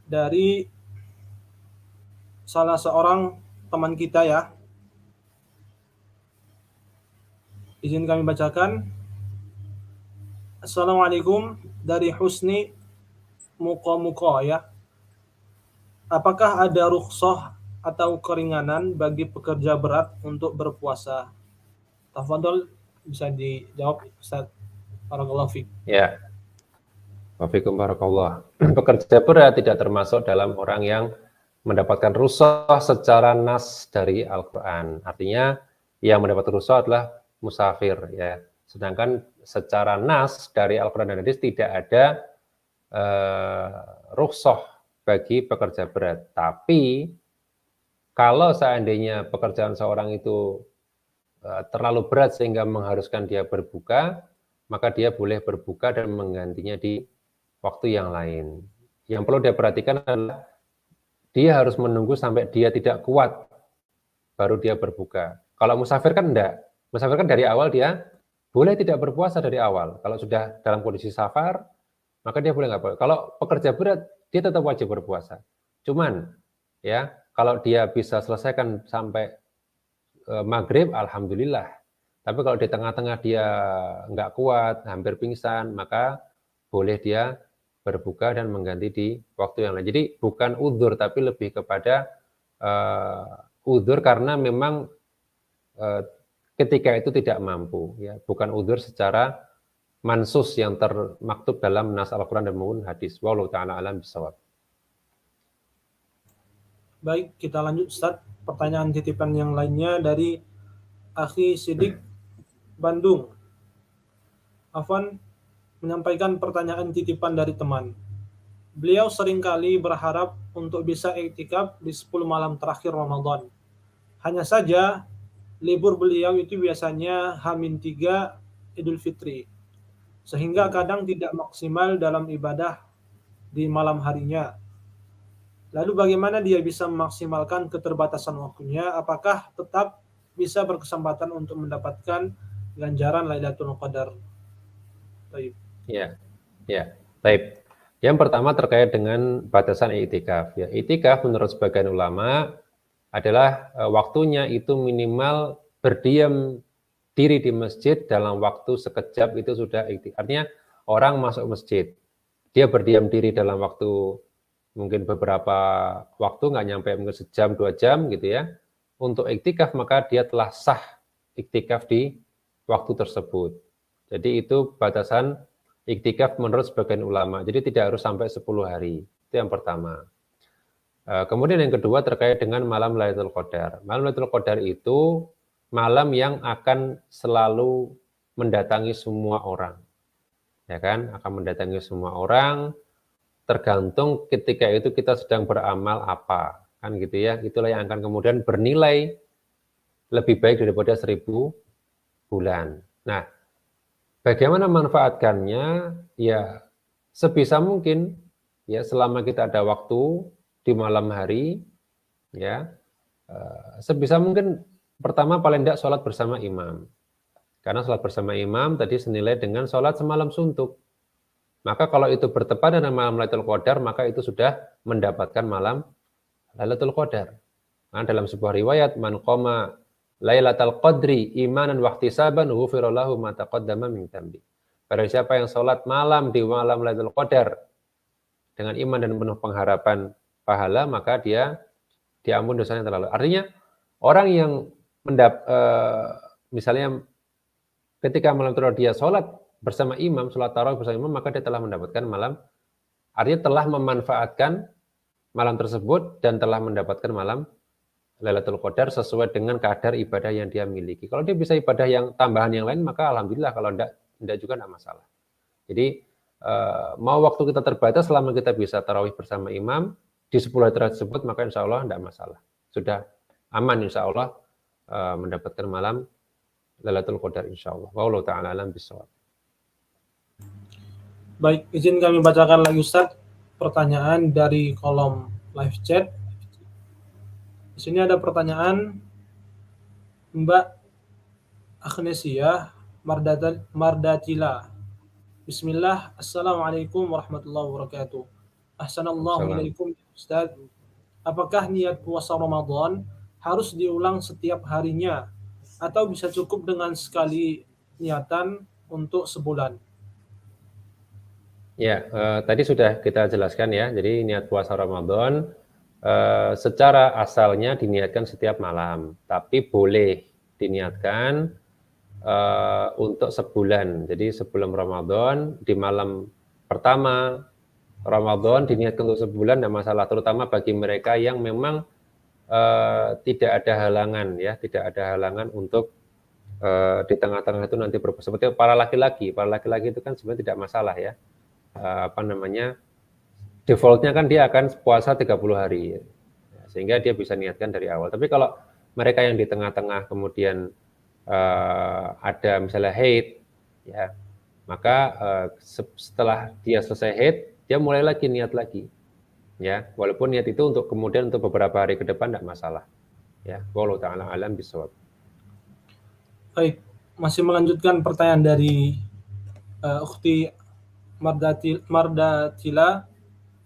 dari salah seorang teman kita ya. Izin kami bacakan. Assalamualaikum, dari Husni Muko ya. Apakah ada rukhsah atau keringanan bagi pekerja berat untuk berpuasa? Tafadhol, bisa dijawab Ustaz. Barakallahu fiik. Ya. Wafikum barakallah. Pekerja berat tidak termasuk dalam orang yang mendapatkan rukhsah secara nas dari Al-Quran. Artinya yang mendapat rukhsah adalah musafir, ya. Sedangkan secara nas dari Al-Quran dan hadis tidak ada rukhsah bagi pekerja berat. Tapi kalau seandainya pekerjaan seorang itu terlalu berat sehingga mengharuskan dia berbuka, maka dia boleh berbuka dan menggantinya di waktu yang lain. Yang perlu dia perhatikan adalah dia harus menunggu sampai dia tidak kuat, baru dia berbuka. Kalau musafir kan enggak. Musafir kan dari awal dia boleh tidak berpuasa dari awal. Kalau sudah dalam kondisi safar, maka dia boleh nggak boleh. Kalau pekerja berat, dia tetap wajib berpuasa. Cuman, ya, kalau dia bisa selesaikan sampai maghrib, alhamdulillah. Tapi kalau di tengah-tengah dia nggak kuat, hampir pingsan, maka boleh dia berbuka dan mengganti di waktu yang lain. Jadi bukan udzur, tapi lebih kepada udzur karena memang ketika itu tidak mampu, ya, bukan udzur secara mansus yang termaktub dalam nas Al-Quran dan maupun hadis. Wallahu ta'ala alam bisawab. Baik, kita lanjut Ustaz. Pertanyaan titipan yang lainnya dari Akhi Sidik Bandung. Afwan menyampaikan pertanyaan titipan dari teman. Beliau seringkali berharap untuk bisa iktikaf di 10 malam terakhir Ramadan. Hanya saja libur beliau itu biasanya H-3 Idul Fitri, sehingga kadang tidak maksimal dalam ibadah di malam harinya. Lalu bagaimana dia bisa memaksimalkan keterbatasan waktunya? Apakah tetap bisa berkesempatan untuk mendapatkan ganjaran Lailatul Qadar? Baik. Ya, ya, baik. Yang pertama terkait dengan batasan iktikaf. Ya, iktikaf menurut sebagian ulama adalah waktunya itu minimal berdiam diri di masjid dalam waktu sekejap itu sudah iktikaf. Artinya orang masuk masjid, dia berdiam diri dalam waktu mungkin beberapa waktu, nggak nyampe mungkin sejam 2 jam gitu ya. Untuk iktikaf maka dia telah sah iktikaf di waktu tersebut. Jadi itu batasan iktikaf menurut sebagian ulama. Jadi tidak harus sampai 10 hari. Itu yang pertama. Kemudian yang kedua terkait dengan malam Lailatul Qadar. Malam Lailatul Qadar itu malam yang akan selalu mendatangi semua orang. Ya kan? Akan mendatangi semua orang, tergantung ketika itu kita sedang beramal apa. Kan gitu ya. Itulah yang akan kemudian bernilai lebih baik daripada 1000 bulan. Nah, bagaimana manfaatkannya? Ya, sebisa mungkin ya selama kita ada waktu di malam hari ya, sebisa mungkin pertama paling tidak sholat bersama imam. Karena sholat bersama imam tadi senilai dengan sholat semalam suntuk. Maka kalau itu bertepatan dengan malam Lailatul Qadar, maka itu sudah mendapatkan malam Lailatul Qadar. Nah, dalam sebuah riwayat, man qama Lailatul Qadri imanan wa ihtisaban ghufira lahu ma taqaddama min dzambi. Barang siapa yang sholat malam di malam Lailatul Qadar dengan iman dan penuh pengharapan pahala, maka dia diampun dosanya terlalu. Artinya orang yang misalnya ketika malam Lailatul Qadar dia sholat bersama imam, sholat tarawih bersama imam, maka dia telah mendapatkan malam, artinya telah memanfaatkan malam tersebut dan telah mendapatkan malam Lailatul Qadar sesuai dengan kadar ibadah yang dia miliki. Kalau dia bisa ibadah yang tambahan yang lain, maka alhamdulillah. Kalau enggak juga enggak masalah. Jadi mau waktu kita terbatas, selama kita bisa tarawih bersama imam di 10 hari tersebut, maka insya Allah enggak masalah. Sudah aman insya Allah mendapatkan malam Lailatul Qadar insya Allah. Wallahu ta'ala alam bishawab. Baik, izin kami bacakan lagi Ustaz pertanyaan dari kolom live chat. Di sini ada pertanyaan Mbak Agnesia Mardatila. Bismillah, Assalamualaikum warahmatullahi wabarakatuh. Ahsanallahu ilaikum Ustaz. Apakah niat puasa Ramadan harus diulang setiap harinya atau bisa cukup dengan sekali niatan untuk sebulan? Ya, tadi sudah kita jelaskan ya. Jadi niat puasa Ramadan secara asalnya diniatkan setiap malam, tapi boleh diniatkan untuk sebulan. Jadi sebelum Ramadan, di malam pertama Ramadan diniatkan untuk sebulan, tidak masalah. Terutama bagi mereka yang memang tidak ada halangan ya, tidak ada halangan untuk di tengah-tengah itu nanti berpuasa. Seperti para laki-laki itu kan sebenarnya tidak masalah ya. Defaultnya kan dia akan puasa 30 hari, sehingga dia bisa niatkan dari awal. Tapi kalau mereka yang di tengah-tengah kemudian ada misalnya haid, ya, maka setelah dia selesai haid, dia mulai lagi niat lagi, ya, walaupun niat itu untuk kemudian untuk beberapa hari ke depan tidak masalah, ya. Wallahu ta'ala alam bishawab. Baik, masih melanjutkan pertanyaan dari Ukhti Mardatila.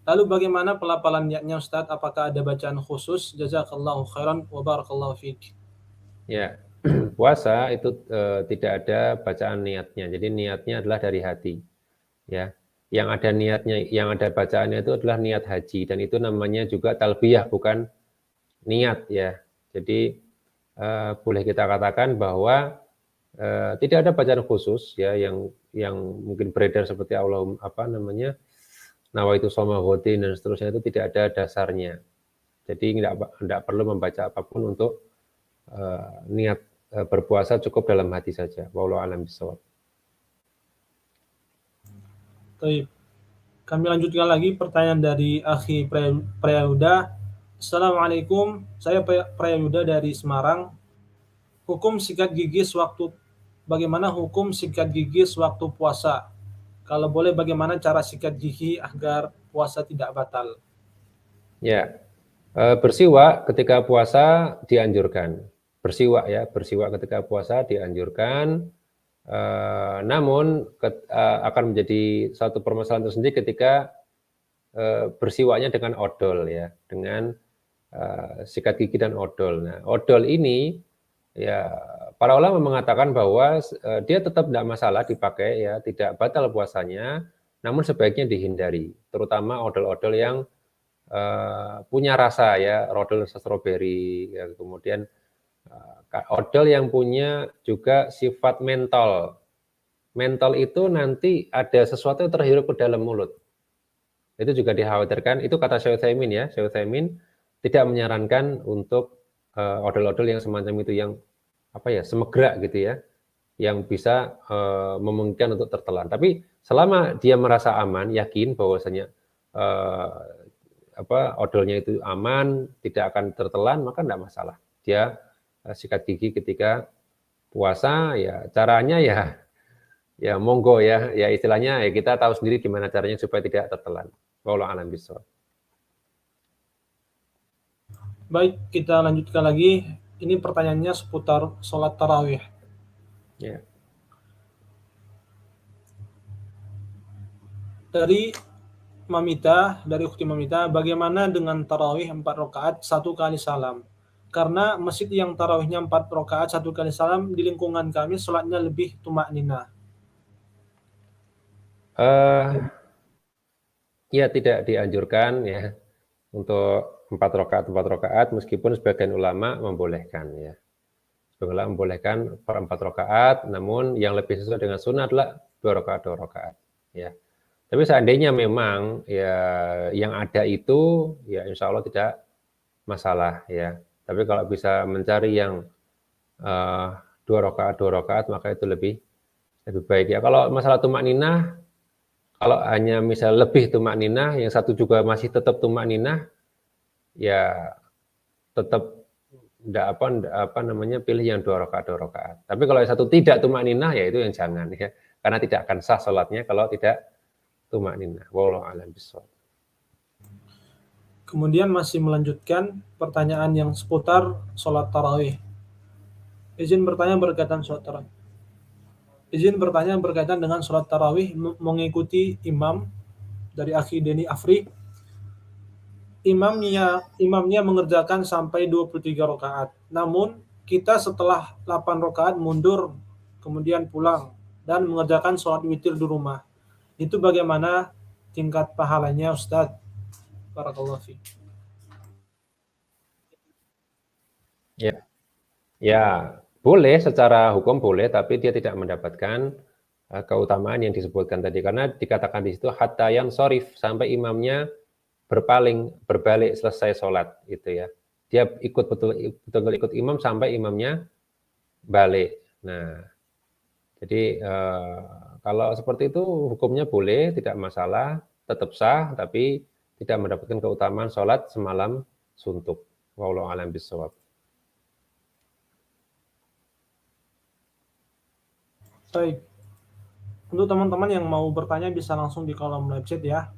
Lalu bagaimana pelafalan niatnya Ustaz? Apakah ada bacaan khusus? Jazakallahu khairan wa barakallahu fiik. Ya, puasa itu tidak ada bacaan niatnya. Jadi niatnya adalah dari hati. Ya, yang ada niatnya, yang ada bacaannya itu adalah niat haji, dan itu namanya juga talbiyah, bukan niat ya. Jadi boleh kita katakan bahwa tidak ada bacaan khusus ya yang mungkin beredar seperti nawaitu shoma ghadin dan seterusnya, itu tidak ada dasarnya. Jadi tidak perlu membaca apapun untuk niat berpuasa, cukup dalam hati saja. Wallahu a'lam bishawab. Baik. Kami lanjutkan lagi pertanyaan dari Akhi Prayuda. Assalamualaikum, saya Prayuda dari Semarang. Bagaimana hukum sikat gigi waktu puasa? Kalau boleh, bagaimana cara sikat gigi agar puasa tidak batal? Ya, bersiwak ketika puasa dianjurkan. Bersiwak ketika puasa dianjurkan. Namun akan menjadi satu permasalahan tersendiri ketika bersiwaknya dengan odol ya, dengan sikat gigi dan odol. Nah, odol ini ya para ulama mengatakan bahwa dia tetap tidak masalah dipakai ya, tidak batal puasanya, namun sebaiknya dihindari, terutama odol-odol yang punya rasa ya, odol stroberi ya, kemudian odol yang punya juga sifat mentol. Mentol itu nanti ada sesuatu yang terhirup ke dalam mulut. Itu juga dikhawatirkan, itu kata Syekh Utsaimin ya, Syekh Utsaimin tidak menyarankan untuk odol-odol yang semacam itu, yang semegrak gitu ya, yang bisa memungkinkan untuk tertelan. Tapi selama dia merasa aman, yakin bahwasanya odolnya itu aman, tidak akan tertelan, maka tidak masalah. Dia sikat gigi ketika puasa, ya caranya ya monggo ya istilahnya ya kita tahu sendiri gimana caranya supaya tidak tertelan. Wallahu a'lam bishawab. Baik, kita lanjutkan lagi. Ini pertanyaannya seputar sholat tarawih. Ya. Dari Ukhti Mamita, bagaimana dengan tarawih 4 rakaat 1 kali salam? Karena masjid yang tarawihnya 4 rakaat 1 kali salam di lingkungan kami sholatnya lebih tumak nina. Ya tidak dianjurkan ya untuk 4 rakaat meskipun sebagian ulama membolehkan ya. Sebagian ulama membolehkan per 4 rakaat, namun yang lebih sesuai dengan sunnah adalah 2 rakaat ya. Tapi seandainya memang ya yang ada itu ya insya Allah tidak masalah ya. Tapi kalau bisa mencari yang 2 rakaat maka itu lebih baik ya. Kalau masalah tumak ninah, kalau hanya misal lebih tumak ninah, yang satu juga masih tetap tumak ninah, ya tetap pilih yang 2 rakaat. Tapi kalau yang satu tidak tumak ninah, ya itu yang jangan ya, karena tidak akan sah sholatnya kalau tidak tumak ninah. Wallahu a'lam bishawab. Kemudian masih melanjutkan pertanyaan yang seputar sholat tarawih. Izin bertanya berkaitan dengan sholat tarawih mengikuti imam dari akhi Deni Afri. Imamnya mengerjakan sampai 23 rakaat. Namun kita setelah 8 rakaat mundur, kemudian pulang dan mengerjakan sholat witir di rumah. Itu bagaimana tingkat pahalanya, Ustadz? Barakallahu fiik. Ya, boleh secara hukum boleh, tapi dia tidak mendapatkan keutamaan yang disebutkan tadi, karena dikatakan di situ hatta yang sorif, sampai imamnya berbalik selesai sholat gitu ya. Dia betul ikut imam sampai imamnya balik. Nah, jadi kalau seperti itu hukumnya boleh, tidak masalah, tetap sah, tapi tidak mendapatkan keutamaan sholat semalam suntuk. Wallahu a'lam bishawab. Baik. Untuk teman-teman yang mau bertanya bisa langsung di kolom live chat ya.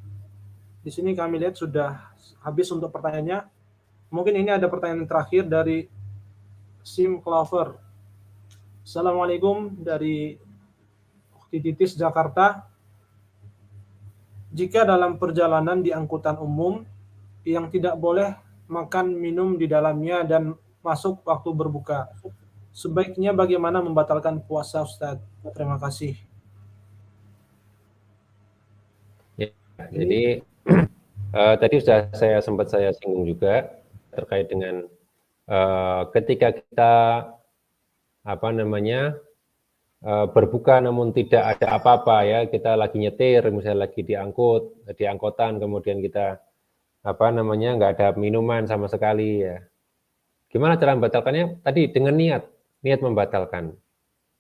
Di sini kami lihat sudah habis untuk pertanyaannya. Mungkin ini ada pertanyaan terakhir dari Sim Clover. Assalamualaikum dari Ukti Titis Jakarta. Jika dalam perjalanan di angkutan umum yang tidak boleh makan minum di dalamnya dan masuk waktu berbuka, sebaiknya bagaimana membatalkan puasa, Ustadz? Terima kasih. Ya, jadi tadi sudah sempat saya singgung juga terkait dengan ketika kita berbuka namun tidak ada apa-apa ya, kita lagi nyetir misalnya lagi di angkotan, kemudian kita nggak ada minuman sama sekali ya. Gimana cara membatalkannya? Tadi dengan niat membatalkan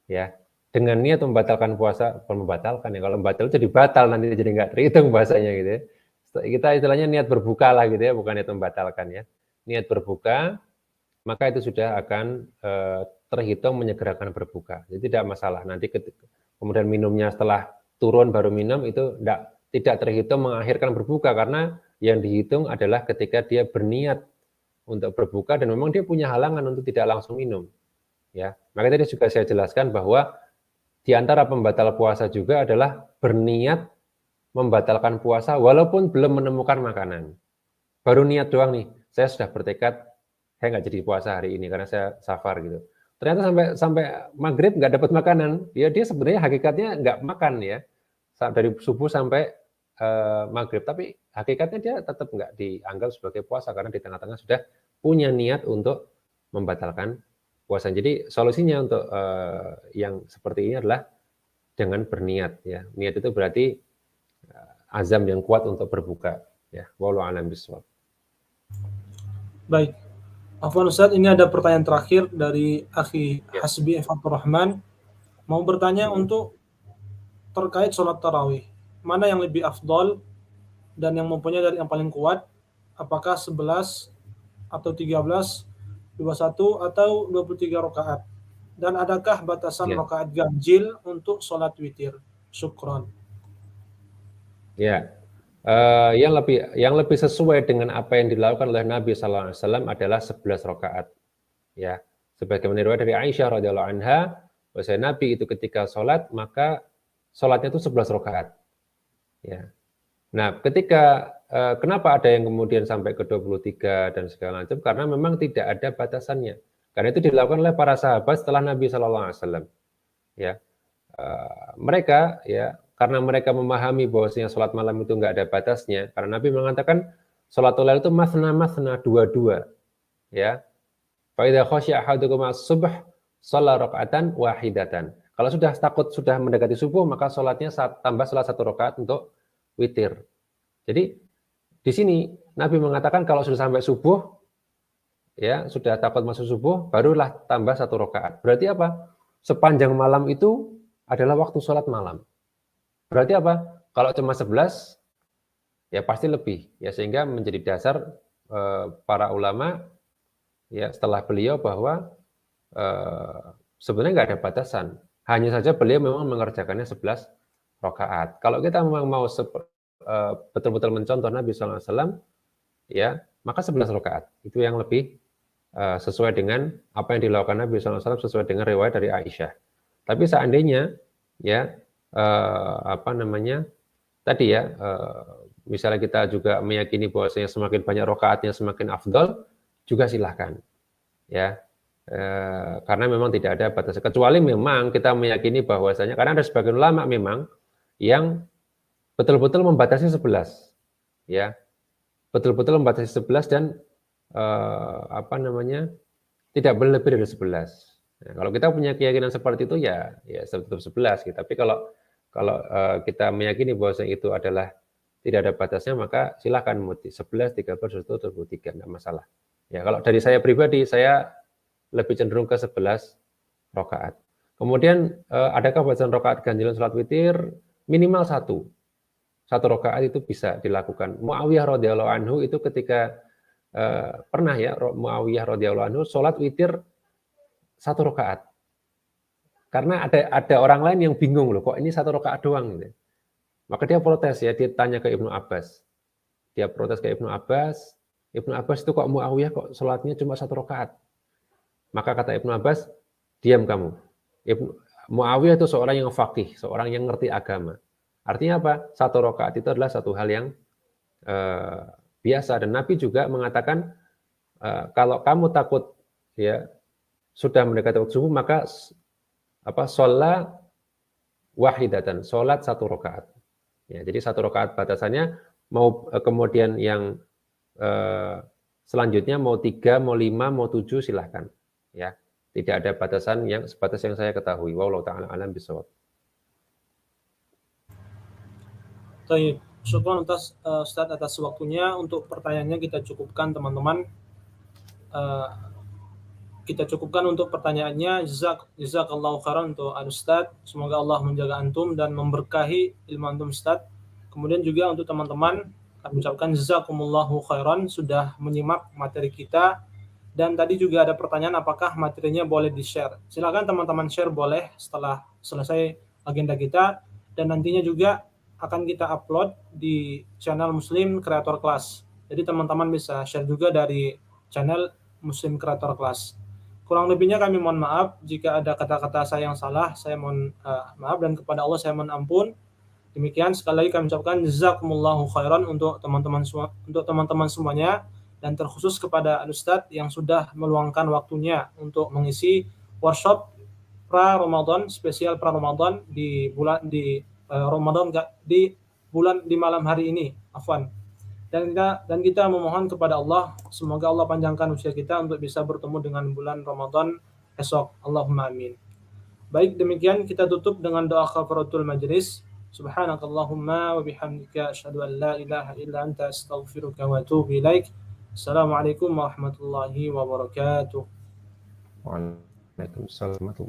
ya. Dengan niat membatalkan puasa, bukan membatalkan ya, kalau membatal jadi batal nanti jadi nggak terhitung bahasanya gitu ya. Kita istilahnya niat berbuka lah gitu ya, bukan niat membatalkan ya. Niat berbuka, maka itu sudah akan terhitung menyegerakan berbuka. Jadi tidak masalah. Nanti kemudian minumnya setelah turun baru minum, itu tidak terhitung mengakhirkan berbuka, karena yang dihitung adalah ketika dia berniat untuk berbuka dan memang dia punya halangan untuk tidak langsung minum. Ya, maka tadi juga saya jelaskan bahwa di antara pembatal puasa juga adalah berniat membatalkan puasa walaupun belum menemukan makanan. Baru niat doang nih, saya sudah bertekad saya nggak jadi puasa hari ini karena saya safar gitu. Ternyata sampai maghrib nggak dapat makanan, ya dia sebenarnya hakikatnya nggak makan ya, dari subuh sampai maghrib, tapi hakikatnya dia tetap nggak dianggap sebagai puasa karena di tengah-tengah sudah punya niat untuk membatalkan puasa. Jadi solusinya untuk yang seperti ini adalah dengan berniat ya. Niat itu berarti azam yang kuat untuk berbuka ya. Wallahu a'lam bishawab. Baik. Afwan Ustaz, ini ada pertanyaan terakhir dari Akhi Ya. Hasbi Fatur Rahman. Mau bertanya untuk terkait sholat tarawih. Mana yang lebih afdol dan yang mempunyai dalil yang paling kuat? Apakah 11 atau 13, 21 atau 23 rakaat? Dan adakah batasan Ya. rakaat ganjil untuk sholat witir? Syukron. Ya. Yang lebih sesuai dengan apa yang dilakukan oleh Nabi SAW adalah 11 rakaat. Ya, sebagaimana riwayat dari Aisyah radhiyallahu anha, bahwa Nabi itu ketika sholat maka sholatnya itu 11 rakaat. Ya. Nah, ketika kenapa ada yang kemudian sampai ke 23 dan segala macam? Karena memang tidak ada batasannya. Karena itu dilakukan oleh para sahabat setelah Nabi SAW. Ya, mereka ya karena mereka memahami bahwasanya sholat malam itu nggak ada batasnya, karena Nabi mengatakan sholatul lail itu masna dua-dua, ya. Fa idza khasya ahadukum as-subh shalla raka'atan wahidatan. Kalau sudah takut sudah mendekati subuh maka sholatnya tambah salah satu rakaat untuk witir. Jadi di sini Nabi mengatakan kalau sudah sampai subuh, ya sudah takut masuk subuh, barulah tambah satu rakaat. Berarti apa? Sepanjang malam itu adalah waktu sholat malam. Berarti apa? Kalau cuma 11, ya pasti lebih. Ya sehingga menjadi dasar para ulama ya setelah beliau bahwa sebenarnya nggak ada batasan. Hanya saja beliau memang mengerjakannya 11 rakaat. Kalau kita memang mau betul-betul mencontoh Nabi SAW, ya maka 11 rakaat. Itu yang lebih sesuai dengan apa yang dilakukan Nabi SAW sesuai dengan riwayat dari Aisyah. Tapi seandainya ya tadi ya misalnya kita juga meyakini bahwasanya semakin banyak rakaatnya semakin afdal, juga silahkan ya karena memang tidak ada batas, kecuali memang kita meyakini bahwasanya karena ada sebagian ulama memang yang betul-betul membatasi 11 ya, betul-betul membatasi 11 dan tidak boleh lebih dari 11. Nah, kalau kita punya keyakinan seperti itu ya tetap 11 gitu. Tapi kalau kita meyakini bahwa itu adalah tidak ada batasnya, maka silakan 11, 13, 23 enggak masalah. Ya, kalau dari saya pribadi saya lebih cenderung ke 11 rakaat. Kemudian adakah batasan rakaat ganjilan salat witir? Minimal 1 rakaat itu bisa dilakukan. Muawiyah radhiyallahu anhu itu ketika pernah ya Muawiyah radhiyallahu anhu salat witir 1 rakaat. Karena ada orang lain yang bingung loh, kok ini 1 rakaat doang gitu. Maka dia protes ya, dia tanya ke Ibnu Abbas. Dia protes ke Ibnu Abbas itu kok Muawiyah kok salatnya cuma 1 rakaat. Maka kata Ibnu Abbas, diam kamu. Muawiyah itu seorang yang faqih, seorang yang ngerti agama. Artinya apa? 1 rakaat itu adalah satu hal yang biasa, dan Nabi juga mengatakan kalau kamu takut ya sudah mendekati waktu subuh maka sholat wahidatan, sholat 1 rakaat. Ya, jadi 1 rakaat batasannya, mau kemudian yang selanjutnya mau 3, mau 5, mau 7 silahkan. Ya, tidak ada batasan yang sebatas yang saya ketahui. Wallahu ta'ala alam bisawab. Baik, syukur Ustaz atas waktunya. Untuk pertanyaannya kita cukupkan teman-teman. Kita cukupkan untuk pertanyaannya. Jazakallahu khairan untuk Ustaz. Semoga Allah menjaga antum dan memberkahi ilmu antum Ustaz. Kemudian juga untuk teman-teman, kami ucapkan jazakumullahu khairan sudah menyimak materi kita. Dan tadi juga ada pertanyaan apakah materinya boleh di-share. Silakan teman-teman share boleh setelah selesai agenda kita, dan nantinya juga akan kita upload di channel Muslim Creator Class. Jadi teman-teman bisa share juga dari channel Muslim Creator Class. Kurang lebihnya kami mohon maaf jika ada kata-kata saya yang salah, saya mohon maaf, dan kepada Allah saya mohon ampun. Demikian, sekali lagi kami ucapkan jazakumullahu khairan untuk teman-teman semuanya, dan terkhusus kepada Ustadz yang sudah meluangkan waktunya untuk mengisi workshop pra-Ramadan, spesial pra-Ramadan di Ramadan di malam hari ini, afwan. Dan kita memohon kepada Allah, semoga Allah panjangkan usia kita untuk bisa bertemu dengan bulan Ramadan esok. Allahumma amin. Baik, demikian kita tutup dengan doa kafaratul majlis. Subhanakallahumma wa bihamdika asyhadu an la ilaha illa anta astaghfiruka wa atubu ilaik. Assalamualaikum warahmatullahi wabarakatuh. Waalaikumsalam warahmatullahi